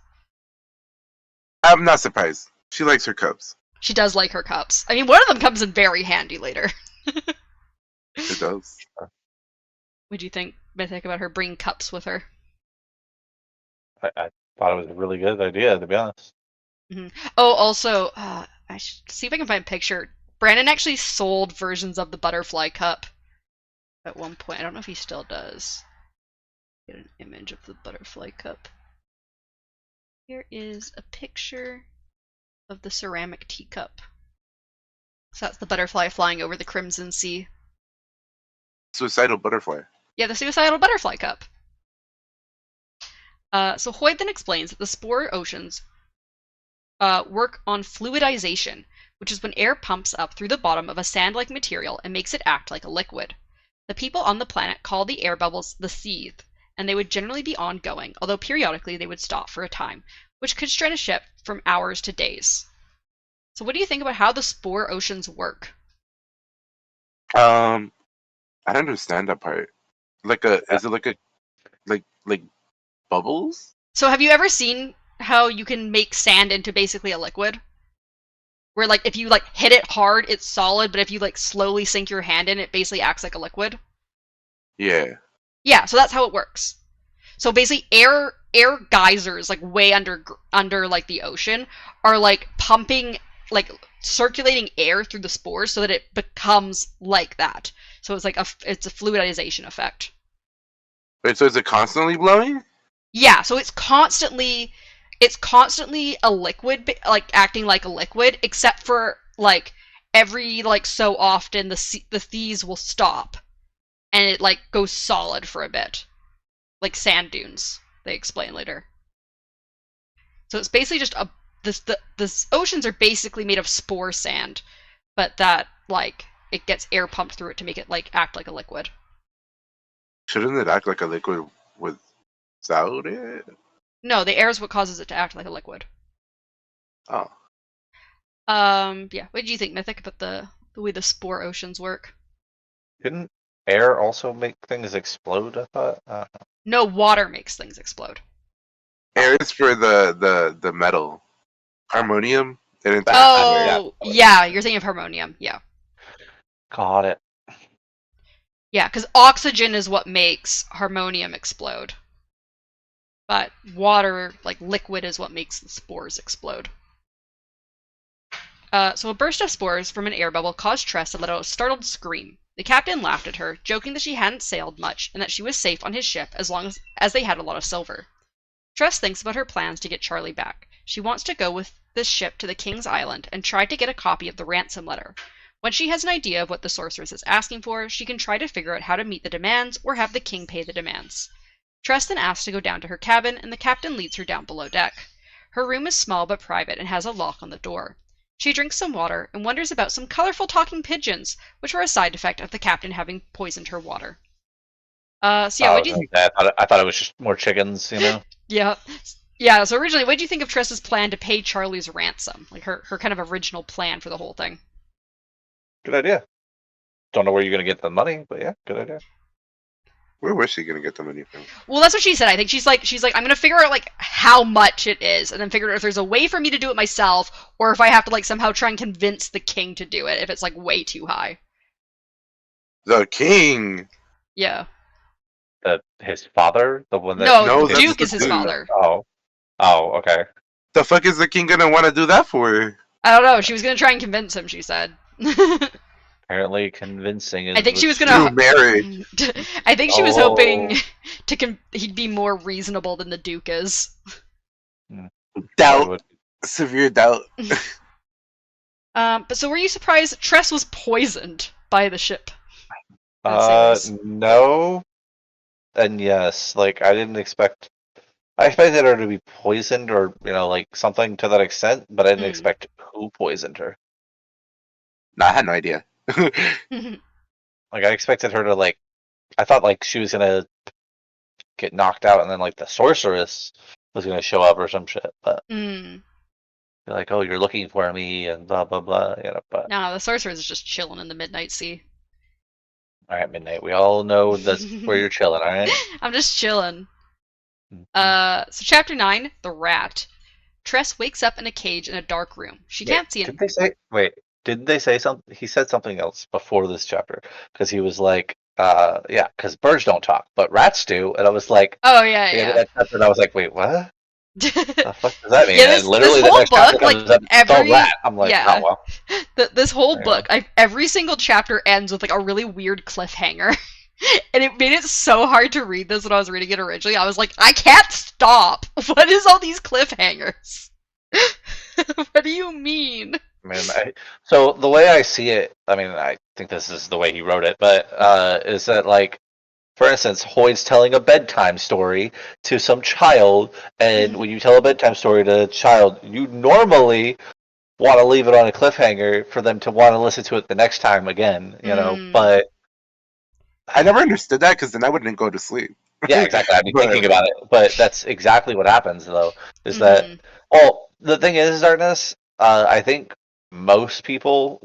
I'm not surprised. She likes her cups. She does like her cups. I mean, one of them comes in very handy later. It does. What do you think, Mythic, about her bringing cups with her? I thought it was a really good idea, to be honest. Mm-hmm. Oh, also, I should see if I can find a picture. Brandon actually sold versions of the butterfly cup at one point. I don't know if he still does. Get an image of the butterfly cup. Here is a picture of the ceramic teacup. So that's the butterfly flying over the Crimson Sea. Suicidal butterfly. Yeah, the suicidal butterfly cup. So Hoyd then explains that the spore oceans work on fluidization, which is when air pumps up through the bottom of a sand-like material and makes it act like a liquid. The people on the planet call the air bubbles the seethe, and they would generally be ongoing, although periodically they would stop for a time, which could strain a ship from hours to days. So what do you think about how the spore oceans work? I don't understand that part. Is it like bubbles? So have you ever seen how you can make sand into basically a liquid? Where, like, if you, like, hit it hard, it's solid, but if you, like, slowly sink your hand in, it basically acts like a liquid? Yeah. Yeah, so that's how it works. So basically, air geysers, like, way under like, the ocean, are, like, pumping, like, circulating air through the spores so that it becomes like that. So it's like it's a fluidization effect. Wait, so is it constantly blowing? Yeah, so it's it's constantly a liquid, like acting like a liquid, except for like every like so often the seas will stop and it like goes solid for a bit, like sand dunes. They explain later. So it's basically just the oceans are basically made of spore sand, but that like it gets air pumped through it to make it like act like a liquid. Shouldn't it act like a liquid without it? No, the air is what causes it to act like a liquid. Oh. Yeah. What did you think, Mythic, about the way the spore oceans work? Didn't air also make things explode? I thought. No, water makes things explode. Air is for the metal. Harmonium? Oh, yeah, you're thinking of harmonium. Yeah. Got it. Yeah, because oxygen is what makes harmonium explode. But water, like liquid, is what makes the spores explode. So a burst of spores from an air bubble caused Tress to let out a startled scream. The captain laughed at her, joking that she hadn't sailed much and that she was safe on his ship as long as they had a lot of silver. Tress thinks about her plans to get Charlie back. She wants to go with this ship to the King's Island and try to get a copy of the ransom letter. Once she has an idea of what the sorceress is asking for, she can try to figure out how to meet the demands or have the king pay the demands. Tress then asks to go down to her cabin, and the captain leads her down below deck. Her room is small but private and has a lock on the door. She drinks some water and wonders about some colorful talking pigeons, which were a side effect of the captain having poisoned her water. So yeah, what do you think? I thought it was just more chickens, you know? Yeah. Yeah, so originally, what do you think of Tress's plan to pay Charlie's ransom? Like her kind of original plan for the whole thing. Good idea. Don't know where you're going to get the money, but yeah, good idea. Where was she gonna get the money from? Well, that's what she said. I think she's like, I'm gonna figure out like how much it is, and then figure out if there's a way for me to do it myself, or if I have to like somehow try and convince the king to do it if it's like way too high. The king. Yeah. His father, the one that No, the that's Duke the is his dude. father. Oh, okay. The fuck is the king gonna want to do that for? I don't know. She was gonna try and convince him. She said. Apparently, convincing is. I think she was Through gonna. marriage. I think she was hoping he'd be more reasonable than the Duke is. Doubt. Severe doubt. But so were you surprised Tress was poisoned by the ship? No, and yes. Like I didn't expect. I expected her to be poisoned, or like something to that extent, but I didn't expect who poisoned her. No, I had no idea. Like I expected her to like. I thought like she was gonna get knocked out, and then like the sorceress was gonna show up or some shit. But like, oh, you're looking for me, and blah blah blah. But no, the sorceress is just chilling in the Midnight Sea. All right, Midnight. We all know that's where you're chilling. All right. I'm just chilling. So chapter 9, the rat. Tress wakes up in a cage in a dark room. She can't see Did they say? Wait, didn't they say something? He said something else before this chapter because he was like, yeah, because birds don't talk, but rats do, and I was like, oh yeah. That chapter, and I was like, wait, what? The fuck does that mean? Yeah, and literally this the whole next chapter book, comes like up, every rat. I'm like, yeah, oh well. This whole book, every single chapter ends with like a really weird cliffhanger. And it made it so hard to read this when I was reading it originally. I was like, I can't stop. What is all these cliffhangers? What do you mean? So the way I see it, I mean, I think this is the way he wrote it, but is that like, for instance, Hoyd's telling a bedtime story to some child, and when you tell a bedtime story to a child, you normally want to leave it on a cliffhanger for them to want to listen to it the next time again, but I never understood that because then I wouldn't go to sleep. Yeah, exactly. I'd be thinking about it, but that's exactly what happens, though. Is that well? The thing is, Darkness. I think most people,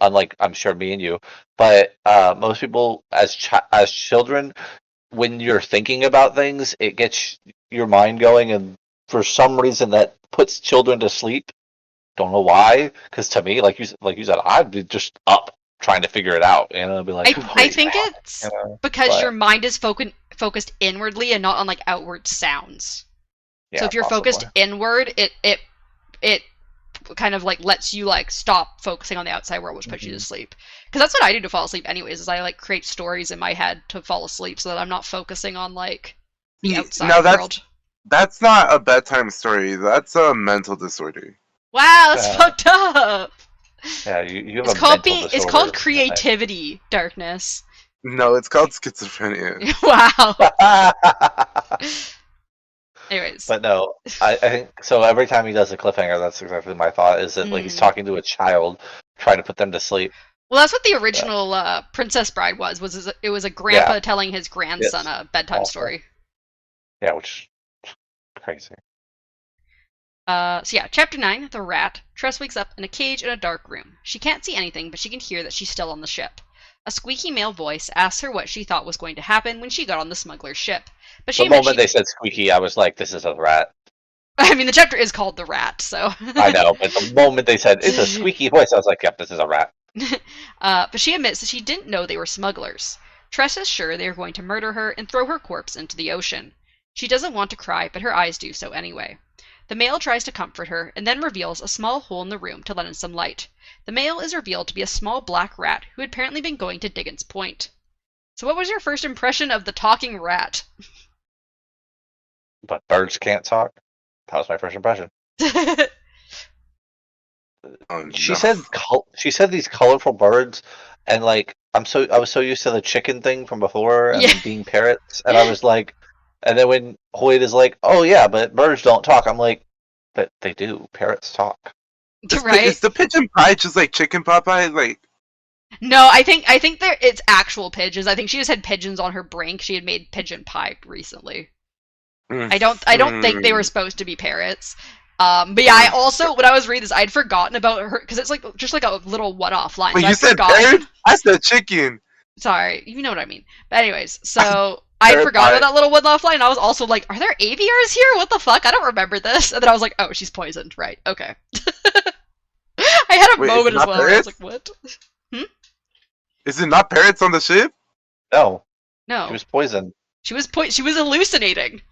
unlike I'm sure me and you, but most people as children, when you're thinking about things, it gets your mind going, and for some reason that puts children to sleep. Don't know why, because to me, like you said, I'd be just up trying to figure it out, and I'd be like, I think it's because your mind is focused inwardly and not on like outward sounds. So if you're focused inward, it kind of like lets you like stop focusing on the outside world, which puts you to sleep. Because that's what I do to fall asleep, anyways. Is I like create stories in my head to fall asleep so that I'm not focusing on like the outside world. That's not a bedtime story. That's a mental disorder. Wow, that's fucked up. Yeah, you have It's a called mental It's disorder. called creativity, Darkness. No, it's called schizophrenia. Wow. Anyways. But no, I think so. Every time he does a cliffhanger, that's exactly my thought. Is that like he's talking to a child, trying to put them to sleep. Well, that's what the original Princess Bride was. It was a grandpa telling his grandson a bedtime story. Yeah, which is crazy. So yeah, chapter 9, The Rat. Tress wakes up in a cage in a dark room. She can't see anything, but she can hear that she's still on the ship. A squeaky male voice asks her what she thought was going to happen when she got on the smuggler's ship. But The moment they said squeaky, I was like, this is a rat. I mean, the chapter is called The Rat, so... I know, but the moment they said, it's a squeaky voice, I was like, yep, this is a rat. But she admits that she didn't know they were smugglers. Tress is sure they are going to murder her and throw her corpse into the ocean. She doesn't want to cry, but her eyes do so anyway. The male tries to comfort her, and then reveals a small hole in the room to let in some light. The male is revealed to be a small black rat who had apparently been going to Diggins Point. So what was your first impression of the talking rat? But birds can't talk? That was my first impression. Oh, no. She said these colorful birds, and like I was so used to the chicken thing from before and them being parrots, and I was like, and then when Hoyt is like, oh yeah, but birds don't talk, I'm like, but they do. Parrots talk. Right? Is the pigeon pie just like chicken pot pie? Like, no, I think it's actual pigeons. I think she just had pigeons on her brink. She had made pigeon pie recently. I don't think they were supposed to be parrots. But yeah, I also, when I was reading this, I'd forgotten about her, because it's like just like a little one-off line. Wait, so you said parrot? I said chicken. Sorry, you know what I mean. But anyways, so I forgot about that little one-off line, and I was also like, are there aviars here? What the fuck? I don't remember this. And then I was like, oh, she's poisoned. Right, okay. I had a moment as well where I was like, what? Is it not parrots on the ship? No. No. She was poisoned. She was hallucinating.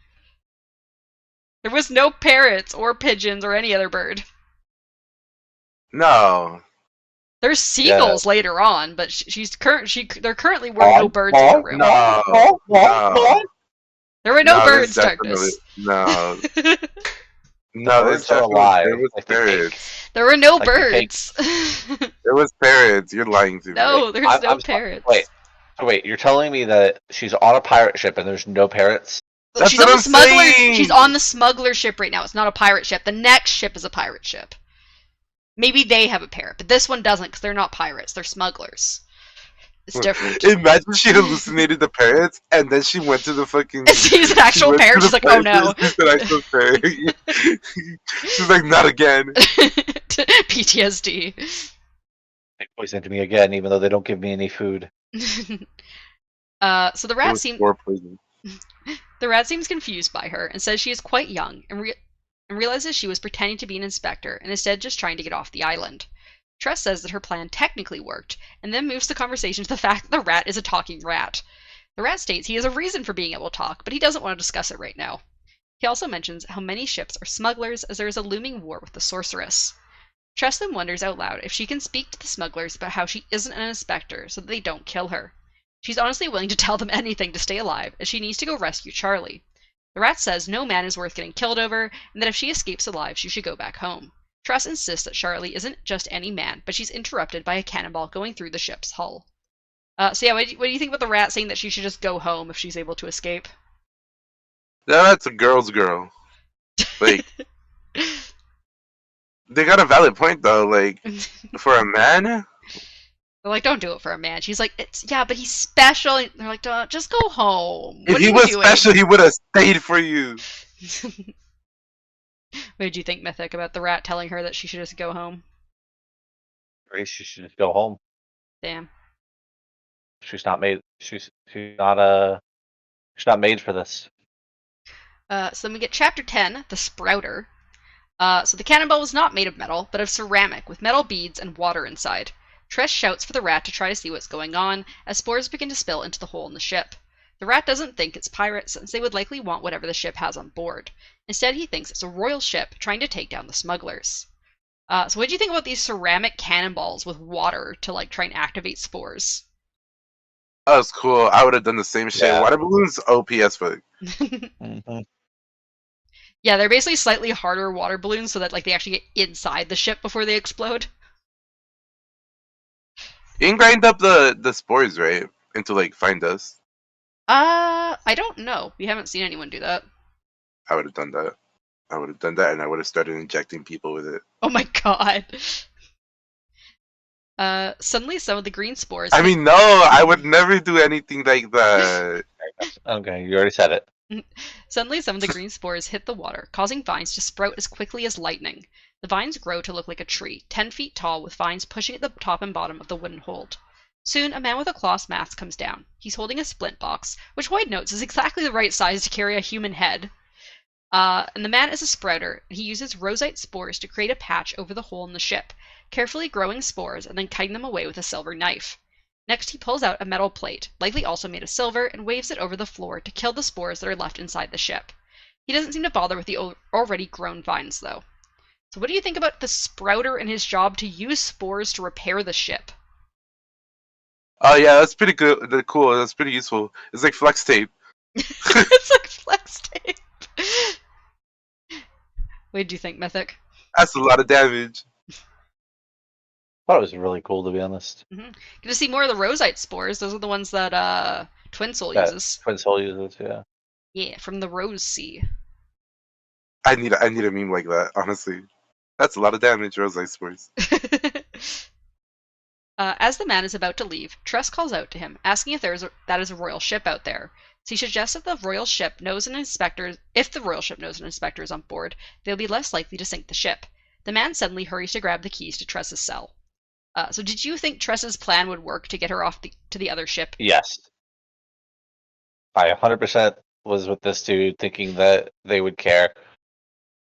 There was no parrots or pigeons or any other bird. No. There's seagulls later on, but there currently were no birds in the room. No. There were no birds, Darkness. No. No, birds are alive. There was parrots. There were no birds. There was parrots. You're lying to me. No, there's no parrots. Wait, you're telling me that she's on a pirate ship and there's no parrots? That's she's what on I'm the smuggler. saying. She's on the smuggler ship right now. It's not a pirate ship. The next ship is a pirate ship. Maybe they have a parrot, but this one doesn't because they're not pirates. They're smugglers. It's different. Imagine she hallucinated the parrots and then she went to the fucking. She's an actual parrot. She's like, oh no. She's an actual parrot. She's like, not again. PTSD. They poisoned me again, even though they don't give me any food. So the rat seems confused by her and says she is quite young and realizes she was pretending to be an inspector and instead just trying to get off the island. Tress says that her plan technically worked, and then moves the conversation to the fact that the rat is a talking rat. The rat states he has a reason for being able to talk, but he doesn't want to discuss it right now. He also mentions how many ships are smugglers as there is a looming war with the sorceress. Tress then wonders out loud if she can speak to the smugglers about how she isn't an inspector so that they don't kill her. She's honestly willing to tell them anything to stay alive, as she needs to go rescue Charlie. The rat says no man is worth getting killed over, and that if she escapes alive, she should go back home. Tress insists that Charlie isn't just any man, but she's interrupted by a cannonball going through the ship's hull. So yeah, what do you think about the rat saying that she should just go home if she's able to escape? Yeah, that's a girl's girl. Like, they got a valid point though. Like, for a man, they're like, don't do it for a man. She's like, but he's special. And they're like, just go home. If he was special, he would have stayed for you. What did you think, Mythic, about the rat telling her that she should just go home? She should just go home. Damn. She's not made. She's not made for this. So then we get chapter 10, the Sprouter. So the cannonball was not made of metal, but of ceramic with metal beads and water inside. Tress shouts for the rat to try to see what's going on as spores begin to spill into the hole in the ship. The rat doesn't think it's pirates, since they would likely want whatever the ship has on board. Instead, he thinks it's a royal ship trying to take down the smugglers. So what do you think about these ceramic cannonballs with water to like try and activate spores? That was cool. I would have done the same shit. Yeah. Water balloons, OP as fuck. Mm-hmm. Yeah, they're basically slightly harder water balloons so that like they actually get inside the ship before they explode. You can grind up the spores, right? Into like fine dust. I don't know. We haven't seen anyone do that. I would have done that. I would have done that, and I would have started injecting people with it. Oh my god. Suddenly some of the green spores I hit... mean, no, I would never do anything like that. Okay, you already said it. Suddenly some of the green spores hit the water, causing vines to sprout as quickly as lightning. The vines grow to look like a tree, 10 feet tall, with vines pushing at the top and bottom of the wooden hold. Soon, a man with a cloth mask comes down. He's holding a splint box, which White notes is exactly the right size to carry a human head. And the man is a sprouter, and he uses rosite spores to create a patch over the hole in the ship, carefully growing spores and then cutting them away with a silver knife. Next, he pulls out a metal plate, likely also made of silver, and waves it over the floor to kill the spores that are left inside the ship. He doesn't seem to bother with the already grown vines, though. So what do you think about the sprouter and his job to use spores to repair the ship? Oh yeah, that's pretty good. Cool. That's pretty useful. It's like flex tape. It's like flex tape. What did you think, Mythic? That's a lot of damage. I thought it was really cool, to be honest. Get to see more of the rosite spores. Those are the ones that Twin Soul That uses. Twin Soul uses, yeah. Yeah, from the Rose Sea. I need a meme like that. Honestly, that's a lot of damage. Rosite spores. As the man is about to leave, Tress calls out to him, asking if that is a royal ship out there. So he suggests that if the royal ship knows an inspector is on board, they'll be less likely to sink the ship. The man suddenly hurries to grab the keys to Tress's cell. So did you think Tress's plan would work to get her off to the other ship? Yes. I 100% was with this dude, thinking that they would care.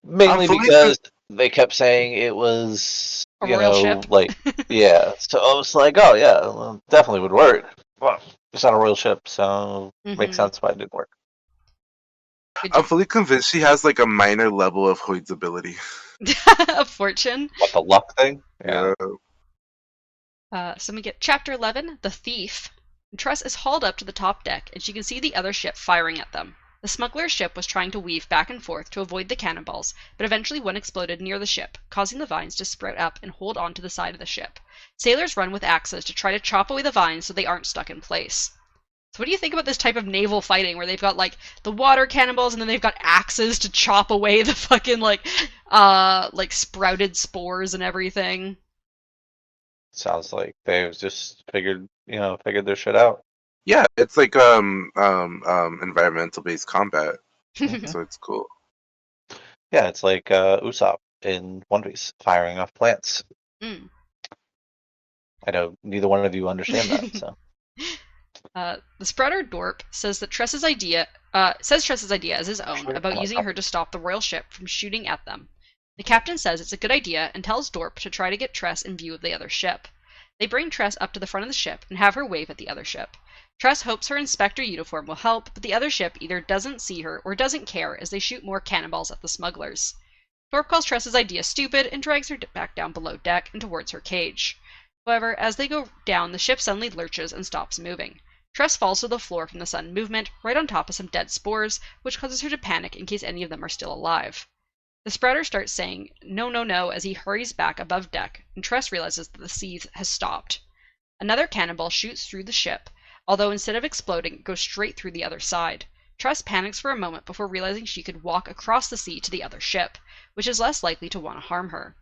Mainly because they kept saying it was, a royal ship. like, yeah. So I was like, oh yeah, well, definitely would work. Well, it's not a royal ship, so makes sense why it didn't work. I'm fully convinced she has like a minor level of Hoyd's ability. A fortune. What, the luck thing? Yeah. So we get Chapter 11, The Thief. Tress is hauled up to the top deck, and she can see the other ship firing at them. The smuggler's ship was trying to weave back and forth to avoid the cannonballs, but eventually one exploded near the ship, causing the vines to sprout up and hold onto the side of the ship. Sailors run with axes to try to chop away the vines so they aren't stuck in place. So what do you think about this type of naval fighting where they've got like the water cannonballs and then they've got axes to chop away the fucking like sprouted spores and everything? Sounds like they've just figured their shit out. Yeah, it's like environmental based combat, so it's cool. Yeah, it's like Usopp in One Piece firing off plants. Mm. I know neither one of you understand that, so. The Sprouter Dorp says Tress's idea as his own about using her to stop the royal ship from shooting at them. The captain says it's a good idea and tells Dorp to try to get Tress in view of the other ship. They bring Tress up to the front of the ship and have her wave at the other ship. Tress hopes her inspector uniform will help, but the other ship either doesn't see her or doesn't care as they shoot more cannonballs at the smugglers. Dorp calls Tress's idea stupid and drags her back down below deck and towards her cage. However, as they go down, the ship suddenly lurches and stops moving. Tress falls to the floor from the sudden movement, right on top of some dead spores, which causes her to panic in case any of them are still alive. The Sprouter starts saying, "No, no, no," as he hurries back above deck, and Tress realizes that the seethe has stopped. Another cannonball shoots through the ship, although instead of exploding, it goes straight through the other side. Tress panics for a moment before realizing she could walk across the sea to the other ship, which is less likely to want to harm her.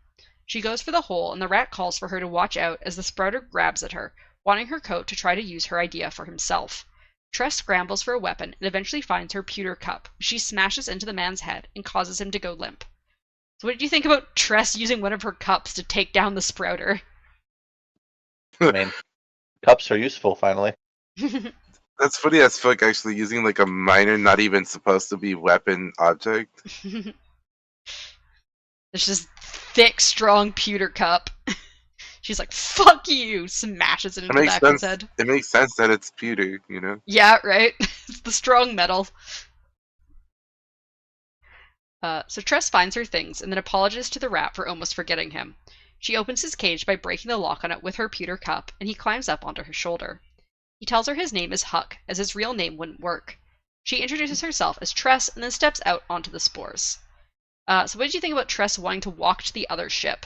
She goes for the hole, and the rat calls for her to watch out as the Sprouter grabs at her, wanting her coat to try to use her idea for himself. Tress scrambles for a weapon and eventually finds her pewter cup, which she smashes into the man's head and causes him to go limp. So what did you think about Tress using one of her cups to take down the Sprouter? I mean, cups are useful, finally. That's funny as fuck, actually, using like a minor, not even supposed to be weapon object. There's this thick, strong pewter cup. She's like, "Fuck you!" Smashes it into the back of his head. It makes sense that it's pewter, you know? Yeah, right? It's the strong metal. So Tress finds her things and then apologizes to the rat for almost forgetting him. She opens his cage by breaking the lock on it with her pewter cup, and he climbs up onto her shoulder. He tells her his name is Huck, as his real name wouldn't work. She introduces herself as Tress and then steps out onto the spores. So what did you think about Tress wanting to walk to the other ship?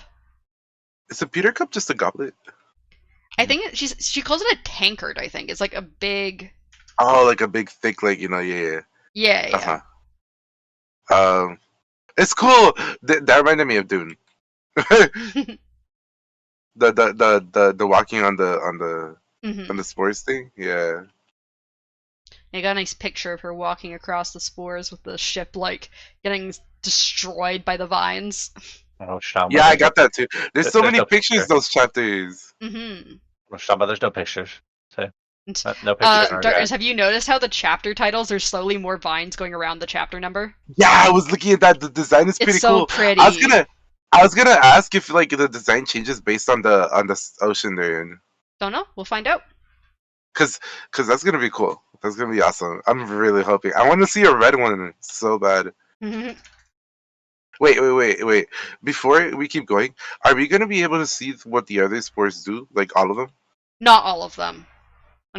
Is a pewter cup just a goblet? I think she calls it a tankard. I think it's like a big. Oh, like a big thick, like yeah. Yeah. It's cool. That reminded me of Dune. the walking on the spores thing. Yeah. I got a nice picture of her walking across the spores with the ship like getting destroyed by the vines. Oh, Shamba, Yeah, I got that too. There's so many no pictures picture. those chapters. Shamba, there's no pictures. So, no pictures in our Darkness, guide. have you noticed how the chapter titles are slowly more vines going around the chapter number? Yeah, I was looking at that. The design is It's pretty so cool. pretty. I was gonna ask if like the design changes based on the ocean they're in. Don't know. We'll find out. Cause that's gonna be cool. That's gonna be awesome. I'm really hoping. I want to see a red one so bad. Wait. Before we keep going, are we gonna be able to see what the other spores do? Like all of them? Not all of them.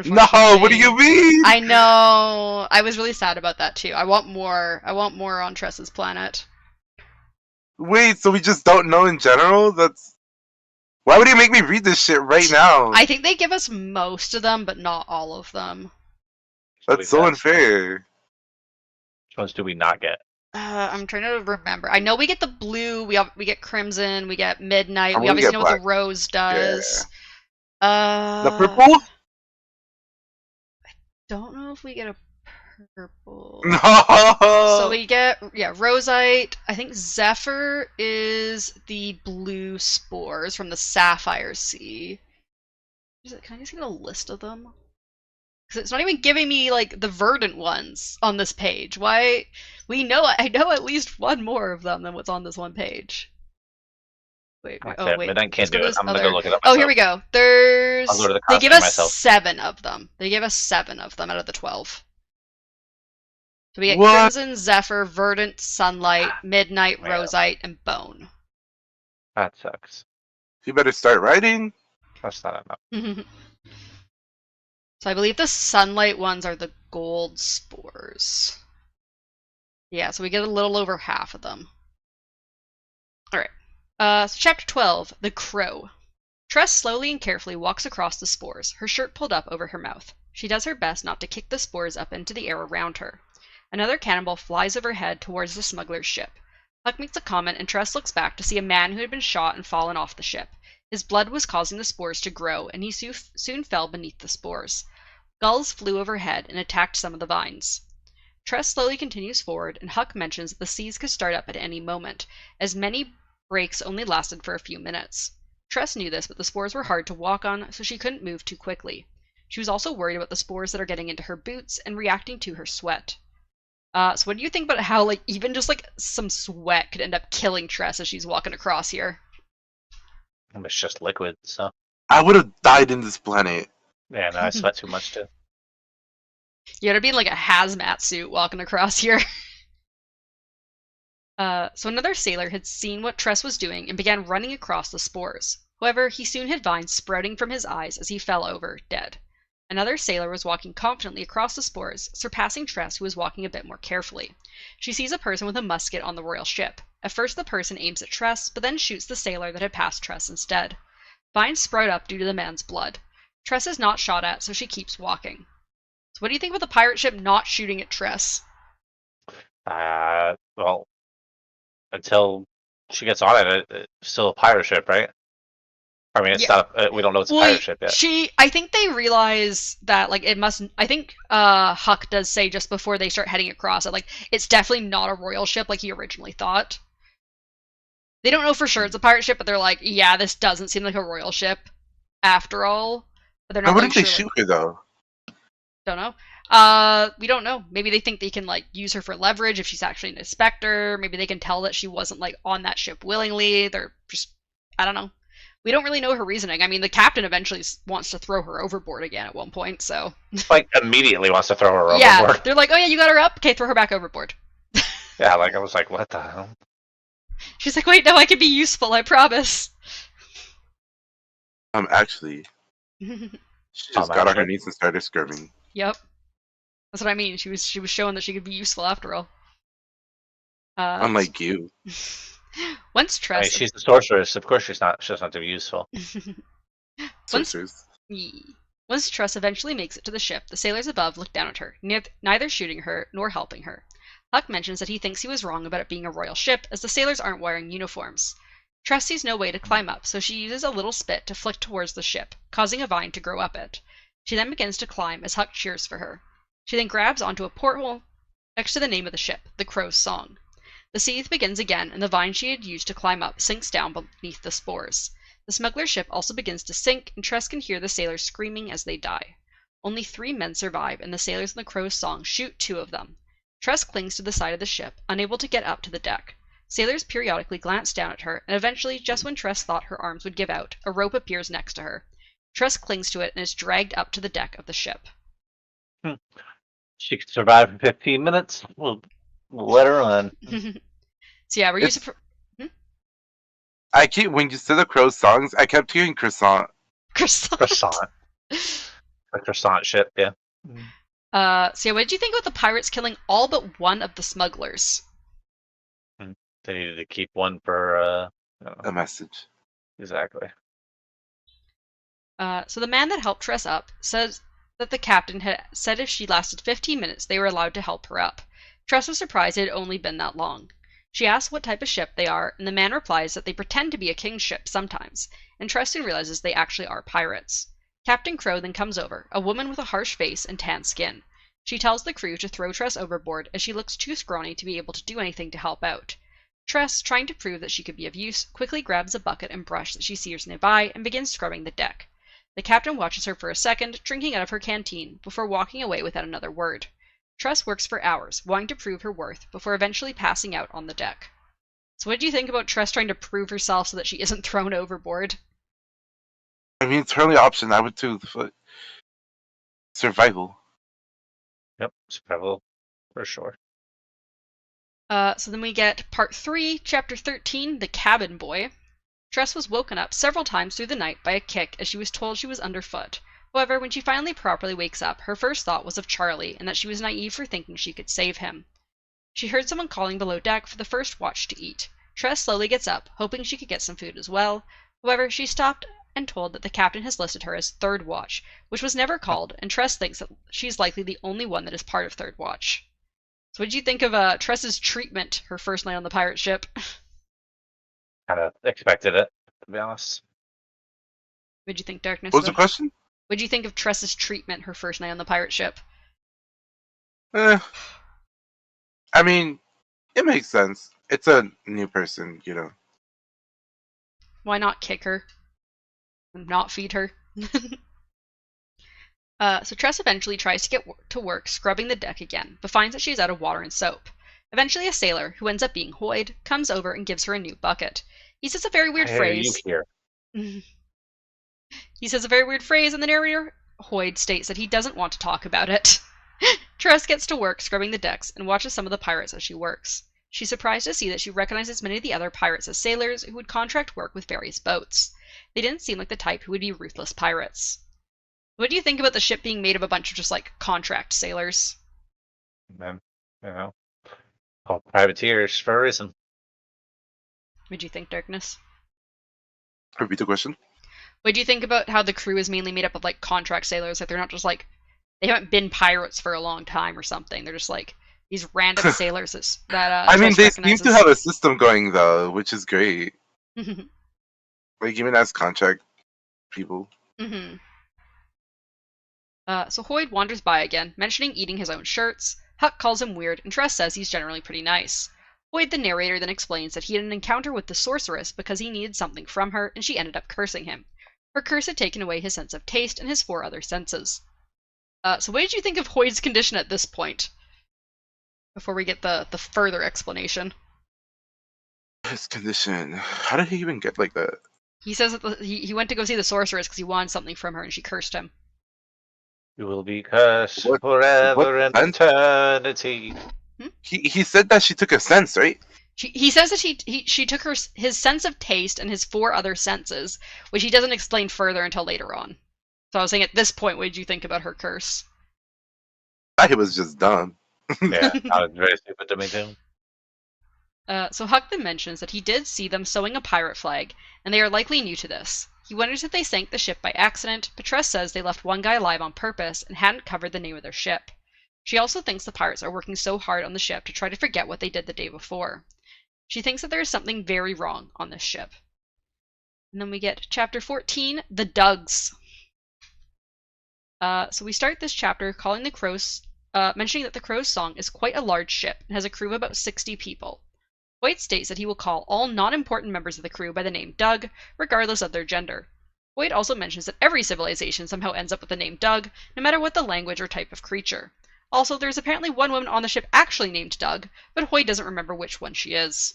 No, what do you mean? I know. I was really sad about that too. I want more. I want more on Tress's planet. Wait, so we just don't know in general? Why would you make me read this shit right now? I think they give us most of them, but not all of them. That's so unfair. Which ones do we not get? I'm trying to remember. I know we get the blue. We get crimson. We get midnight. We we obviously get know what the rose does. The purple? Don't know if we get a purple. No. So we get roseite. I think Zephyr is the blue spores from the Sapphire Sea. Can I just get a list of them? Because it's not even giving me like the verdant ones on this page. Why? I know at least one more of them than what's on this one page. Wait. Midnight can't do it. I'm gonna other... go look it up myself. Oh, here we go. I'll go to the They give us myself. 7 of them. They give us 7 of them out of the 12. So we get What? Crimson, Zephyr, Verdant, Sunlight, Midnight, Man. Roseite, and Bone. That sucks. You better start writing. That's not enough. So I believe the Sunlight ones are the gold spores. Yeah, so we get a little over half of them. Alright. So chapter 12, The Crow. Tress slowly and carefully walks across the spores, her shirt pulled up over her mouth. She does her best not to kick the spores up into the air around her. Another cannonball flies overhead towards the smuggler's ship. Huck makes a comment and Tress looks back to see a man who had been shot and fallen off the ship. His blood was causing the spores to grow, and he soon fell beneath the spores. Gulls flew overhead and attacked some of the vines. Tress slowly continues forward, and Huck mentions that the seas could start up at any moment, as many breaks only lasted for a few minutes. Tress knew this, but the spores were hard to walk on, so she couldn't move too quickly. She was also worried about the spores that are getting into her boots and reacting to her sweat. So what do you think about how, like, even just, like, some sweat could end up killing Tress as she's walking across here? It's just liquid, so. I would have died in this planet. Yeah, no, I sweat too much too. You gotta be in, like, a hazmat suit walking across here. So another sailor had seen what Tress was doing and began running across the spores. However, he soon had vines sprouting from his eyes as he fell over, dead. Another sailor was walking confidently across the spores, surpassing Tress, who was walking a bit more carefully. She sees a person with a musket on the royal ship. At first the person aims at Tress, but then shoots the sailor that had passed Tress instead. Vines sprout up due to the man's blood. Tress is not shot at, so she keeps walking. So what do you think about the pirate ship not shooting at Tress? Well, until she gets on it, it's still a pirate ship, right? I mean, it's not. We don't know it's a pirate ship yet. I think they realize that, like, it must. I think Huck does say just before they start heading across that, like, it's definitely not a royal ship like he originally thought. They don't know for sure it's a pirate ship, but they're like, yeah, this doesn't seem like a royal ship after all. But they're not. Why wouldn't they shoot her though? Don't know. We don't know. Maybe they think they can, like, use her for leverage if she's actually an inspector. Maybe they can tell that she wasn't, like, on that ship willingly. They're just, I don't know. We don't really know her reasoning. I mean, the captain eventually wants to throw her overboard again at one point, so. Like, immediately wants to throw her overboard. Yeah, they're like, oh yeah, you got her up? Okay, throw her back overboard. Yeah, like, I was like, what the hell? She's like, wait, no, I can be useful, I promise. Actually, she just got on her knees and started screaming. Yep. That's what I mean. She was showing that she could be useful after all. Unlike you. Once I mean, Tress, she's a sorceress. Of course, she's not. She doesn't have to be useful. once, Sorcerers. once Tress eventually makes it to the ship, the sailors above look down at her, neither shooting her nor helping her. Huck mentions that he thinks he was wrong about it being a royal ship, as the sailors aren't wearing uniforms. Tress sees no way to climb up, so she uses a little spit to flick towards the ship, causing a vine to grow up it. She then begins to climb as Huck cheers for her. She then grabs onto a porthole next to the name of the ship, the Crow's Song. The siege begins again, and the vine she had used to climb up sinks down beneath the spores. The smuggler's ship also begins to sink, and Tress can hear the sailors screaming as they die. Only 3 men survive, and the sailors in the Crow's Song shoot 2 of them. Tress clings to the side of the ship, unable to get up to the deck. Sailors periodically glance down at her, and eventually, just when Tress thought her arms would give out, a rope appears next to her. Tress clings to it and is dragged up to the deck of the ship. She could survive for 15 minutes. We'll let her run. So yeah, were you surprised? When you said the Crow's songs, I kept hearing croissant. Croissant. A croissant ship, yeah. So yeah, what did you think about the pirates killing all but 1 of the smugglers? They needed to keep one for A message. exactly. So the man that helped Tress up says that the captain had said if she lasted 15 minutes, they were allowed to help her up. Tress was surprised it had only been that long. She asks what type of ship they are, and the man replies that they pretend to be a king's ship sometimes, and Tress soon realizes they actually are pirates. Captain Crow then comes over, a woman with a harsh face and tan skin. She tells the crew to throw Tress overboard as she looks too scrawny to be able to do anything to help out. Tress, trying to prove that she could be of use, quickly grabs a bucket and brush that she sees nearby and begins scrubbing the deck. The captain watches her for a second, drinking out of her canteen, before walking away without another word. Tress works for hours, wanting to prove her worth, before eventually passing out on the deck. So what do you think about Tress trying to prove herself so that she isn't thrown overboard? I mean, it's her only option. I would do survival. Yep, survival for sure. So then we get part 3, chapter 13, The Cabin Boy. Tress was woken up several times through the night by a kick as she was told she was underfoot. However, when she finally properly wakes up, her first thought was of Charlie and that she was naive for thinking she could save him. She heard someone calling below deck for the first watch to eat. Tress slowly gets up, hoping she could get some food as well. However, she's stopped and told that the captain has listed her as third watch, which was never called, and Tress thinks that she's likely the only one that is part of third watch. So what did you think of Tress's treatment her first night on the pirate ship? Kind of expected it, to be honest. What'd you think, Darkness? What was the question? What'd you think of Tress's treatment her first night on the pirate ship? I mean, it makes sense. It's a new person, you know. Why not kick her? And not feed her? So Tress eventually tries to get to work scrubbing the deck again, but finds that she's out of water and soap. Eventually a sailor, who ends up being Hoyd, comes over and gives her a new bucket. He says a very weird phrase. You here? He says a very weird phrase, and the narrator, Hoyd, states that he doesn't want to talk about it. Tress gets to work scrubbing the decks and watches some of the pirates as she works. She's surprised to see that she recognizes many of the other pirates as sailors who would contract work with various boats. They didn't seem like the type who would be ruthless pirates. What do you think about the ship being made of a bunch of just, contract sailors? you know, called privateers for a reason. What do you think, Darkness? Repeat the question. What do you think about how the crew is mainly made up of, contract sailors? They're not just, they haven't been pirates for a long time or something. They're just, these random sailors that I mean, they recognizes. seem to have a system going, though, which is great. Even as contract people. So Hoyd wanders by again, mentioning eating his own shirts. Huck calls him weird, and Tress says he's generally pretty nice. Hoyd, the narrator, then explains that he had an encounter with the sorceress because he needed something from her, and she ended up cursing him. Her curse had taken away his sense of taste and his 4 other senses. So what did you think of Hoyd's condition at this point? Before we get the further explanation. His condition. How did he even get like that? He says that he went to go see the sorceress because he wanted something from her, and she cursed him. You will be cursed forever and eternity. He said that she took a sense, right? He says that she took his sense of taste and his 4 other senses, which he doesn't explain further until later on. So I was saying, at this point, what did you think about her curse? I thought he was just dumb. Yeah, that was very stupid to me too. So Huck then mentions that he did see them sewing a pirate flag, and they are likely new to this. He wonders if they sank the ship by accident, but Tress says they left one guy alive on purpose and hadn't covered the name of their ship. She also thinks the pirates are working so hard on the ship to try to forget what they did the day before. She thinks that there is something very wrong on this ship. And then we get chapter 14, The Dugs. So we start this chapter calling the Crows, mentioning that the Crow's song is quite a large ship and has a crew of about 60 people. White states that he will call all non-important members of the crew by the name Doug, regardless of their gender. White also mentions that every civilization somehow ends up with the name Doug, no matter what the language or type of creature. Also, there's apparently one woman on the ship actually named Doug, but Hoyt doesn't remember which one she is.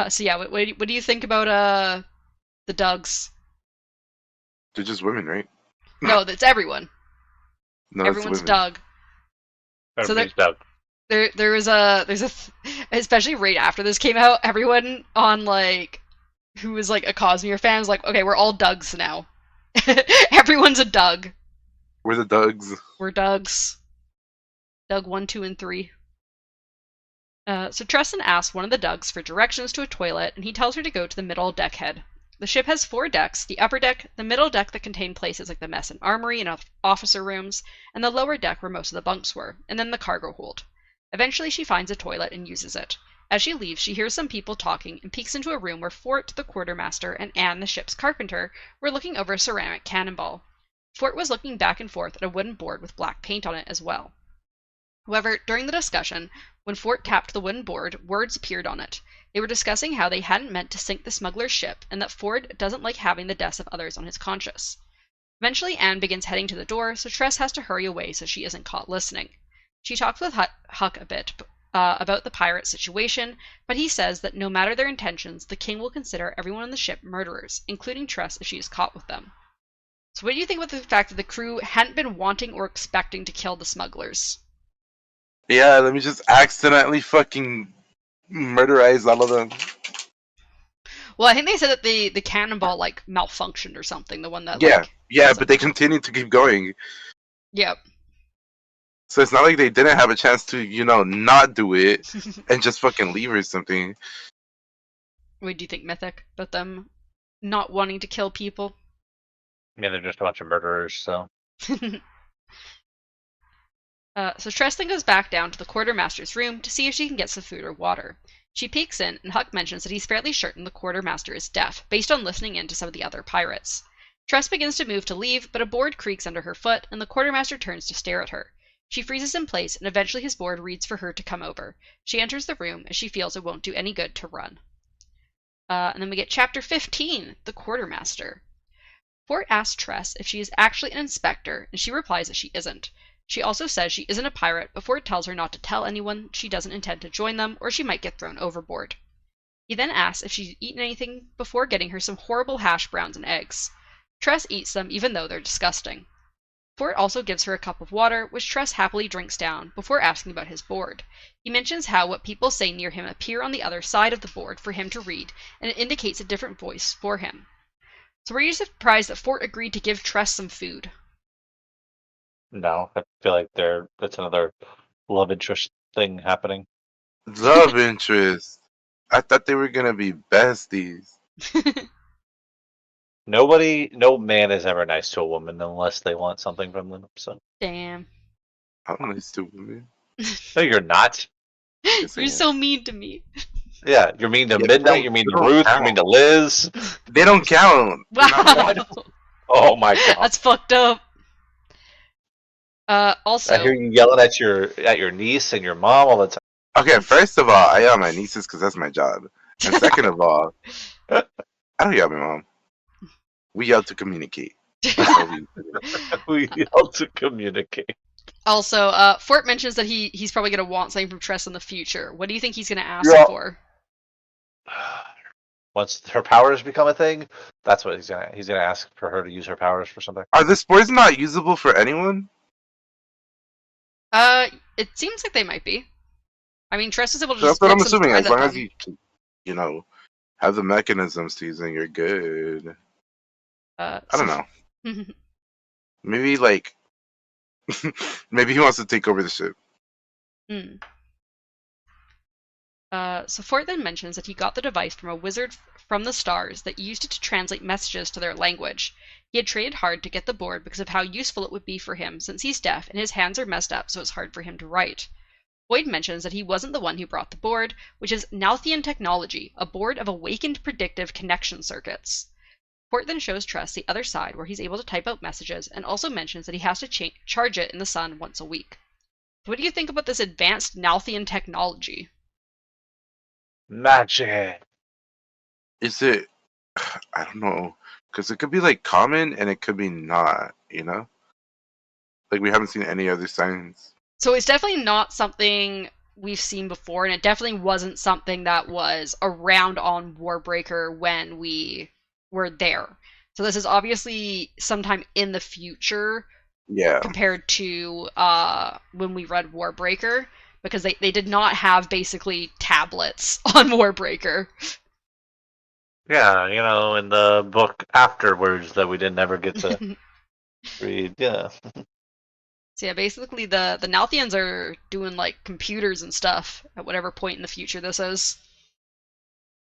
So yeah, what do you think about the Dougs? They're just women, right? No, that's everyone. No, Everyone's it's women. Doug. So Everybody's Doug. there's a especially right after this came out, everyone on like who was like a Cosmere fan was like, okay, we're all Dougs now. Everyone's a Doug. We're the Dougs. We're Dougs. Doug 1, 2, and 3. So Tresson asks one of the Dougs for directions to a toilet, and he tells her to go to the middle deckhead. The ship has 4 decks: the upper deck, the middle deck that contained places like the mess and armory and officer rooms, and the lower deck where most of the bunks were, and then the cargo hold. Eventually she finds a toilet and uses it. As she leaves, she hears some people talking and peeks into a room where Fort, the quartermaster, and Anne, the ship's carpenter, were looking over a ceramic cannonball. Fort was looking back and forth at a wooden board with black paint on it as well. However, during the discussion, when Fort tapped the wooden board, words appeared on it. They were discussing how they hadn't meant to sink the smuggler's ship, and that Ford doesn't like having the deaths of others on his conscience. Eventually, Anne begins heading to the door, so Tress has to hurry away so she isn't caught listening. She talks with Huck a bit about the pirate situation, but he says that no matter their intentions, the king will consider everyone on the ship murderers, including Tress if she is caught with them. So what do you think about the fact that the crew hadn't been wanting or expecting to kill the smugglers? Yeah, let me just accidentally fucking murderize all of them. Well, I think they said that the cannonball like malfunctioned or something. The one that yeah, but they continued to keep going. Yep. So it's not like they didn't have a chance to, not do it and just fucking leave or something. What do you think, Mythic, about them not wanting to kill people? Yeah, they're just a bunch of murderers, so. So Tress then goes back down to the quartermaster's room to see if she can get some food or water. She peeks in, and Huck mentions that he's fairly certain the quartermaster is deaf, based on listening in to some of the other pirates. Tress begins to move to leave, but a board creaks under her foot, and the quartermaster turns to stare at her. She freezes in place, and eventually his board reads for her to come over. She enters the room, as she feels it won't do any good to run. And then we get chapter 15, The Quartermaster. Fort asks Tress if she is actually an inspector, and she replies that she isn't. She also says she isn't a pirate, but Fort tells her not to tell anyone she doesn't intend to join them, or she might get thrown overboard. He then asks if she's eaten anything before getting her some horrible hash browns and eggs. Tress eats them, even though they're disgusting. Fort also gives her a cup of water, which Tress happily drinks down, before asking about his board. He mentions how what people say near him appear on the other side of the board for him to read, and it indicates a different voice for him. So were you surprised that Fort agreed to give Tress some food? No, I feel like that's another love interest thing happening. Love interest. I thought they were gonna be besties. No man is ever nice to a woman unless they want something from them. So. Damn. I'm nice to women. No, you're not. You're so mean to me. Yeah, you're mean to Yeah, Midnight. You're mean they to don't Ruth. count. You're mean to Liz. They don't count. Wow. Oh my god! That's fucked up. Also, I hear you yelling at your niece and your mom all the time. Okay, first of all, I yell at my nieces because that's my job. And second of all, I don't yell at my mom. We yell to communicate. We yell to communicate. Also, Fort mentions that he's probably going to want something from Tress in the future. What do you think he's going to ask for? Once her powers become a thing, that's what he's gonna ask for her to use her powers for something. Are the spores not usable for anyone? It seems like they might be. I mean, Tress is able to So just that's what I'm put some assuming. thread As long at as you, have the mechanisms to use them, you're good. I don't know. Maybe maybe he wants to take over the ship. So Fort then mentions that he got the device from a wizard from the stars that used it to translate messages to their language. He had traded hard to get the board because of how useful it would be for him, since he's deaf and his hands are messed up, so it's hard for him to write. Boyd mentions that he wasn't the one who brought the board, which is Nalthian technology, a board of awakened predictive connection circuits. Fort then shows Tress the other side, where he's able to type out messages, and also mentions that he has to charge it in the sun once a week. What do you think about this advanced Nalthian technology? Magic. Is it? I don't know, because it could be like common and it could be not. Like we haven't seen any other signs. So it's definitely not something we've seen before, and it definitely wasn't something that was around on Warbreaker when we were there. So this is obviously sometime in the future, Yeah. compared to when we read Warbreaker, because they did not have basically tablets on Warbreaker. Yeah, in the book afterwards that we didn't ever get to read. Yeah. So yeah, basically the Nalthians are doing like computers and stuff at whatever point in the future this is.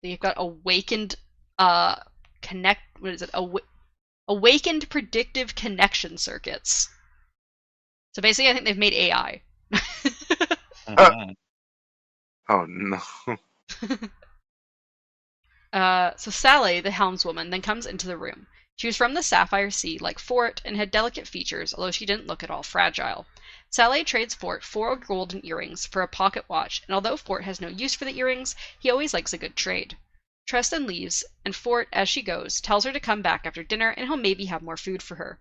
They've got awakened awakened predictive connection circuits. So basically I think they've made AI. Mhm. Oh no. So Sally, the helmswoman, then comes into the room. She was from the Sapphire Sea, like Fort, and had delicate features, although she didn't look at all fragile. Sally trades Fort 4 golden earrings for a pocket watch, and although Fort has no use for the earrings, he always likes a good trade. Tress then leaves, and Fort, as she goes, tells her to come back after dinner and he'll maybe have more food for her.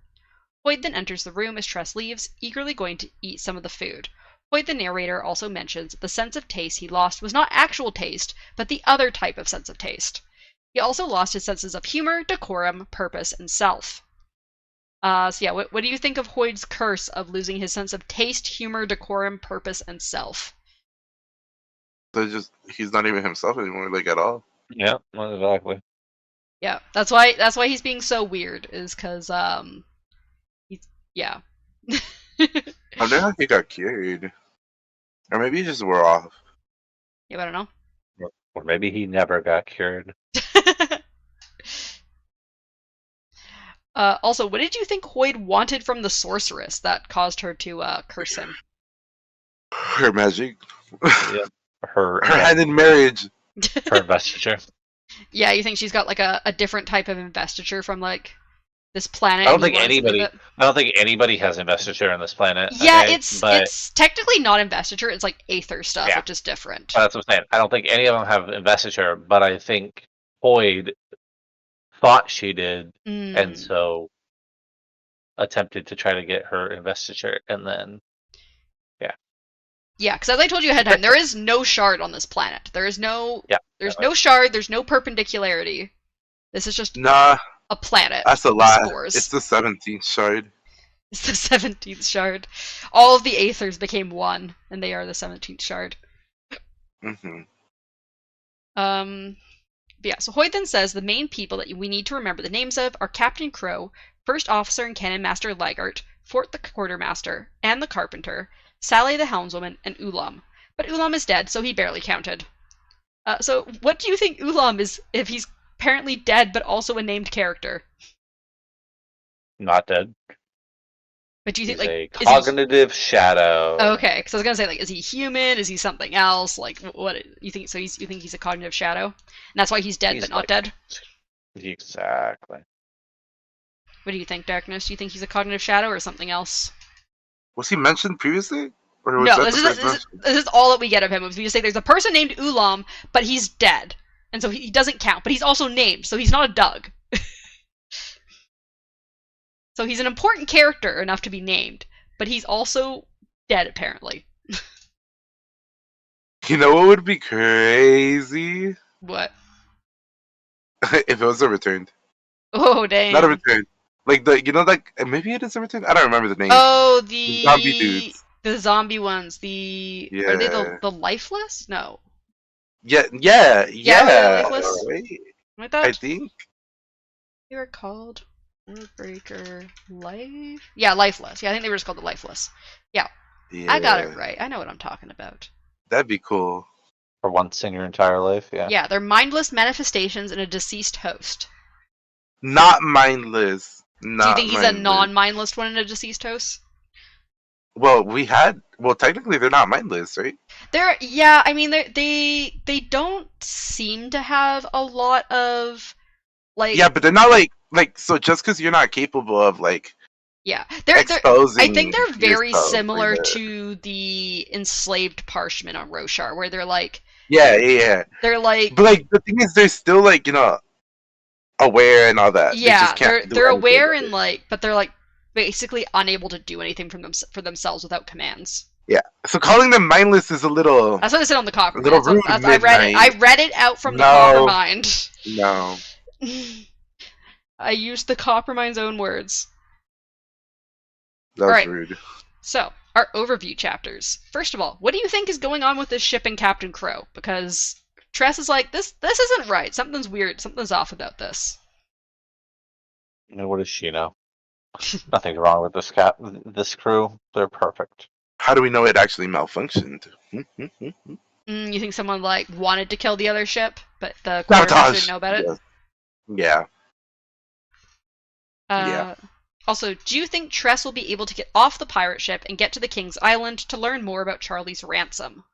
Hoyd then enters the room as Tress leaves, eagerly going to eat some of the food. Hoyd the narrator also mentions that the sense of taste he lost was not actual taste, but the other type of sense of taste. He also lost his senses of humor, decorum, purpose, and self. So yeah, what do you think of Hoyd's curse of losing his sense of taste, humor, decorum, purpose, and self? So he's not even himself anymore, like at all. Yeah, exactly. Yeah, that's why he's being so weird, is because he's yeah. I wonder how he got cured, or maybe he just wore off. Yeah, I don't know. Or maybe he never got cured. Also, what did you think Hoyd wanted from the sorceress that caused her to curse him? Her magic. Yeah. Her hand in marriage. Her investiture. Yeah, you think she's got like a different type of investiture from like this planet? I don't and he think wants to leave anybody. it? I don't think anybody has investiture on this planet. Yeah, okay? But it's technically not investiture. It's like aether stuff, Yeah. which is different. that's what I'm saying. I don't think any of them have investiture, but I think Hoyd thought she did, and so attempted to try to get her investiture, and then Yeah, because as I told you ahead of time, there is no shard on this planet. There's no shard. There's no perpendicularity. This is just Nah, a planet. that's a with lie. Spores. It's the 17th shard. It's the 17th shard. All of the aethers became one, and they are the 17th shard. Mm-hmm. But yeah, so Hoyd then says the main people that we need to remember the names of are Captain Crow, First Officer and Cannon Master Lygart, Fort the Quartermaster, and the Carpenter, Sally the Helmswoman, and Ulam. But Ulam is dead, so he barely counted. So what do you think Ulam is if he's apparently dead but also a named character? not dead. But do you He's think a like cognitive shadow. Okay, because I was gonna say, like, is he human? Is he something else? Like, what you think? So you think he's a cognitive shadow, and that's why he's dead He's but not like- dead. Exactly. What do you think, Darkness? Do you think he's a cognitive shadow or something else? Was he mentioned previously? Or was No, that this the is, first this, is, mention? this is all that we get of him. We just say there's a person named Ulam, but he's dead, and so he doesn't count. But he's also named, so he's not a Doug. So he's an important character enough to be named, but he's also dead apparently. You know what would be crazy? What? If it was a returned. Oh damn! Not a return. Like maybe it is a return? I don't remember the name. Oh, The zombie dudes. The zombie ones. Are they Yeah. the lifeless? No. Yeah. Yeah, were they lifeless? Right? Like I that? think. They were called Warbreaker Life? Yeah, Lifeless. Yeah, I think they were just called the Lifeless. Yeah. I got it right. I know what I'm talking about. That'd be cool. For once in your entire life, yeah. Yeah, they're mindless manifestations in a deceased host. Not mindless. Do you Not think he's a mindless. non-mindless one in a deceased host? Well, technically they're not mindless, right? I mean, they don't seem to have a lot of like. Yeah, but they're not like so. Just because you're not capable of like Yeah, exposing, I think they're very yourself similar like that. to the enslaved Parshman on Roshar, where they're like. Yeah. They're like. But like the thing is, they're still like aware and all that. They just Yeah, can't do they're anything aware about and it. like, but they're like basically unable to do anything for themselves without commands. Yeah. So calling them mindless is a little That's what I said on the a little Coppermind. rude. I read it. Midnight. I read it out from the No. Coppermind. No. I used the Coppermind's own words. That was Alright. rude. So, our overview chapters. First of all, what do you think is going on with this ship and Captain Crow? Because Tress is like, this isn't right. Something's weird. Something's off about this. And what does she know? Nothing's wrong with this crew. They're perfect. How do we know it actually malfunctioned? You think someone like wanted to kill the other ship, but the quartermaster Sabotage. didn't know about it? Yes. Yeah. Also, do you think Tress will be able to get off the pirate ship and get to the King's Island to learn more about Charlie's ransom?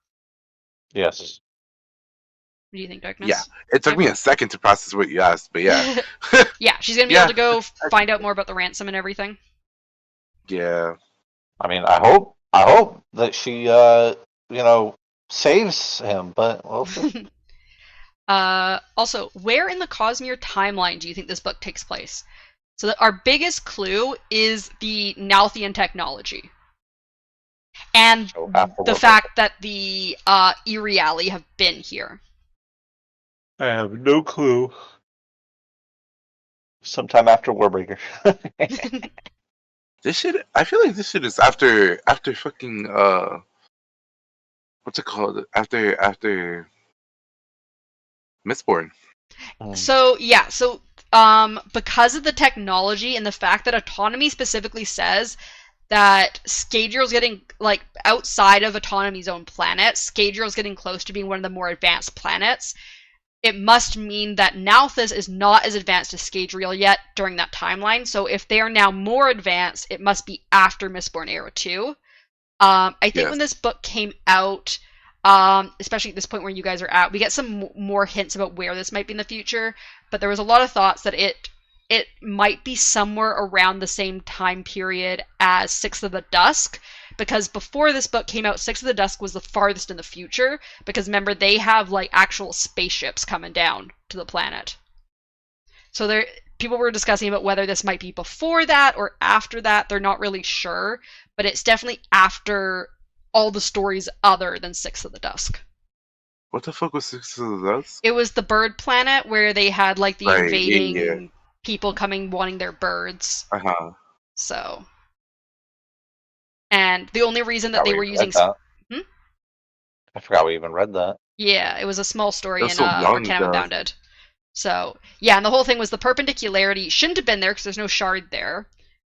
Yes. What do you think, Darkness? Yeah. It took me a second to process what you asked, but yeah. Yeah, she's gonna be able to go find out more about the ransom and everything. Yeah. I mean, I hope that she, saves him, but we'll see. Also, where in the Cosmere timeline do you think this book takes place? So that our biggest clue is the Nalthian technology. And the fact that the Iriali have been here. I have no clue. Sometime after Warbreaker. I feel like this shit is after fucking what's it called? After Mistborn. So because of the technology and the fact that Autonomy specifically says that Scadrial's getting like outside of Autonomy's own planet, Scadrial's getting close to being one of the more advanced planets. It must mean that Nalthis is not as advanced as Scadrial yet during that timeline. So if they are now more advanced, it must be after Mistborn Era 2. I think when this book came out, especially at this point where you guys are at, we get some more hints about where this might be in the future. But there was a lot of thoughts that it might be somewhere around the same time period as Six of the Dusk, because before this book came out, Six of the Dusk was the farthest in the future, because remember, they have like actual spaceships coming down to the planet. So people were discussing about whether this might be before that or after that. They're not really sure, but it's definitely after all the stories other than Six of the Dusk. What the fuck was Six of the Dusk? It was the bird planet where they had like the invading people coming wanting their birds. Uh-huh. So. And the only reason that they were using... I forgot we even read that. Yeah, it was a small story in so Arcanum Unbounded. So, yeah, and the whole thing was the perpendicularity shouldn't have been there because there's no shard there.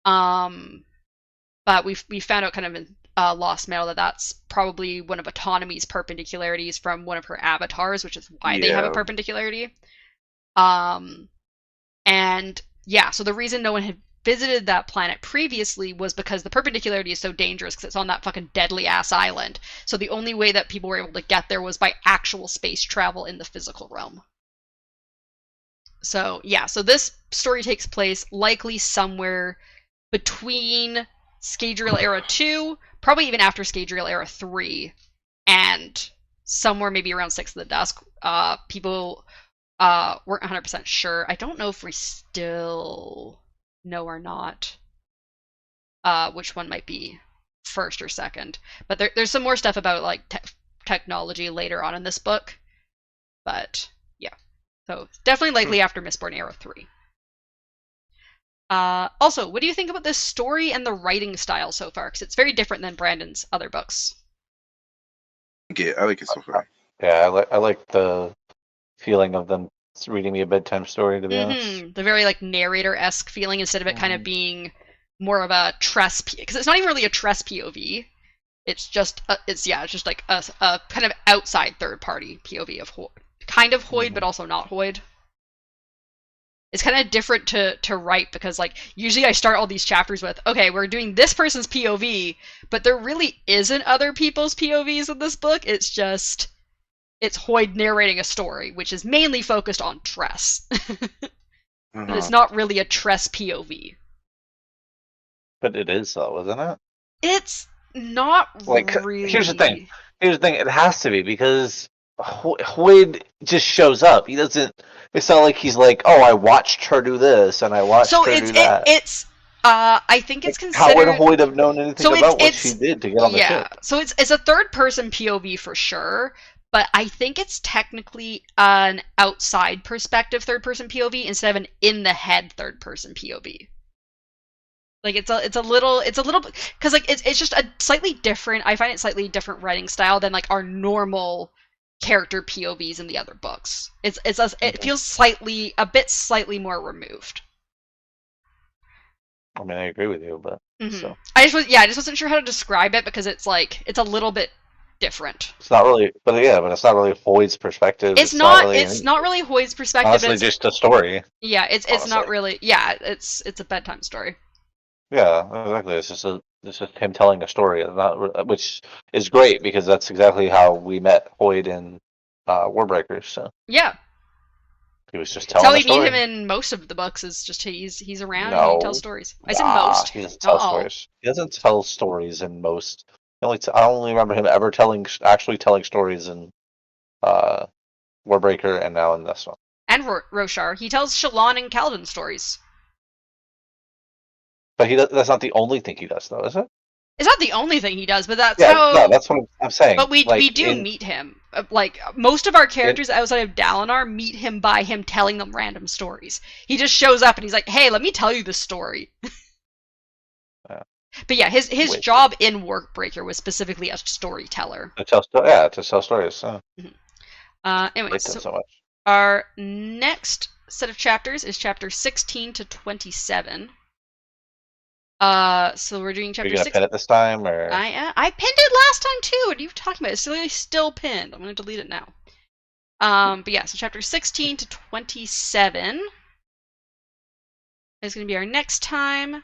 But we found out kind of in Lost Mail that that's probably one of Autonomy's perpendicularities from one of her avatars, which is why they have a perpendicularity. And yeah, so the reason no one had visited that planet previously was because the perpendicularity is so dangerous because it's on that fucking deadly ass island. So the only way that people were able to get there was by actual space travel in the physical realm. So yeah, so this story takes place likely somewhere between Scadrial Era 2, probably even after Scadrial Era 3, and somewhere maybe around Six of the Dusk. People weren't 100% sure. I don't know if we still know or not which one might be first or second. But there's some more stuff about like technology later on in this book. But yeah, so definitely likely after Mistborn Era 3. Also, what do you think about this story and the writing style so far? Because it's very different than Brandon's other books. I like it so far. Yeah, I like the feeling of them reading me a bedtime story, to be honest. The very like narrator-esque feeling instead of it kind of being more of a Tress, because it's not even really a Tress POV. It's just it's just like a kind of outside third party POV of Hoid, kind of Hoid, but also not Hoid. It's kind of different to write because like usually I start all these chapters with, okay, we're doing this person's POV, but there really isn't other people's POVs in this book. It's Hoid narrating a story, which is mainly focused on Tress. But it's not really a Tress POV. But it is though, isn't it? It's not like really. Here's the thing. It has to be because Hoid just shows up. He doesn't. It's not like he's like, oh, I watched her do this and I watched her do that. I think it's considered. How would Hoid have known anything about what she did to get on the ship? So it's a third person POV for sure, but I think it's technically an outside perspective third person POV instead of an in the head third person POV. Like it's a little because like it's just a slightly different. I find it slightly different writing style than like our normal character POVs in the other books. It feels slightly more removed. I mean, I agree with you, but so. I just wasn't sure how to describe it because it's a little bit different. It's not really, but it's not really Hoid's perspective. It's not really Hoid's perspective. Honestly, it's just a story. Yeah, it's not really. Yeah, it's a bedtime story. Yeah, exactly. It's just him telling a story, which is great because that's exactly how we met Hoid in Warbreakers. So yeah, he was just telling. That's how we meet him in most of the books. Is just he's around and he tells stories. I said most. He doesn't tell stories. He doesn't tell stories in most. I only remember him ever actually telling stories in Warbreaker and now in this one. And Roshar. He tells Shallan and Kaladin stories. But that's not the only thing he does, though, is it? It's not the only thing he does, but that's No, that's what I'm saying. But we do meet him. Like, most of our characters outside of Dalinar meet him by him telling them random stories. He just shows up and he's like, hey, let me tell you this story. Yeah. But yeah, his job in Warbreaker was specifically a storyteller. To tell stories. So. Anyway, so much. Our next set of chapters is chapter 16 to 27. So we're doing chapter 6. Are you gonna pin it this time, or I pinned it last time too. What are you talking about? It's really still pinned. I'm gonna delete it now. But yeah, so chapter 16 to 27 is gonna be our next time.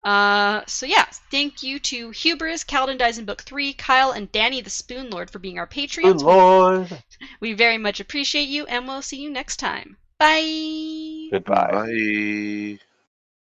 So yeah, thank you to Hubris, Kaladin Dies in Book 3, Kyle, and Danny the Spoon Lord for being our Patreons. Spoon Lord. We very much appreciate you, and we'll see you next time. Bye. Goodbye. Bye.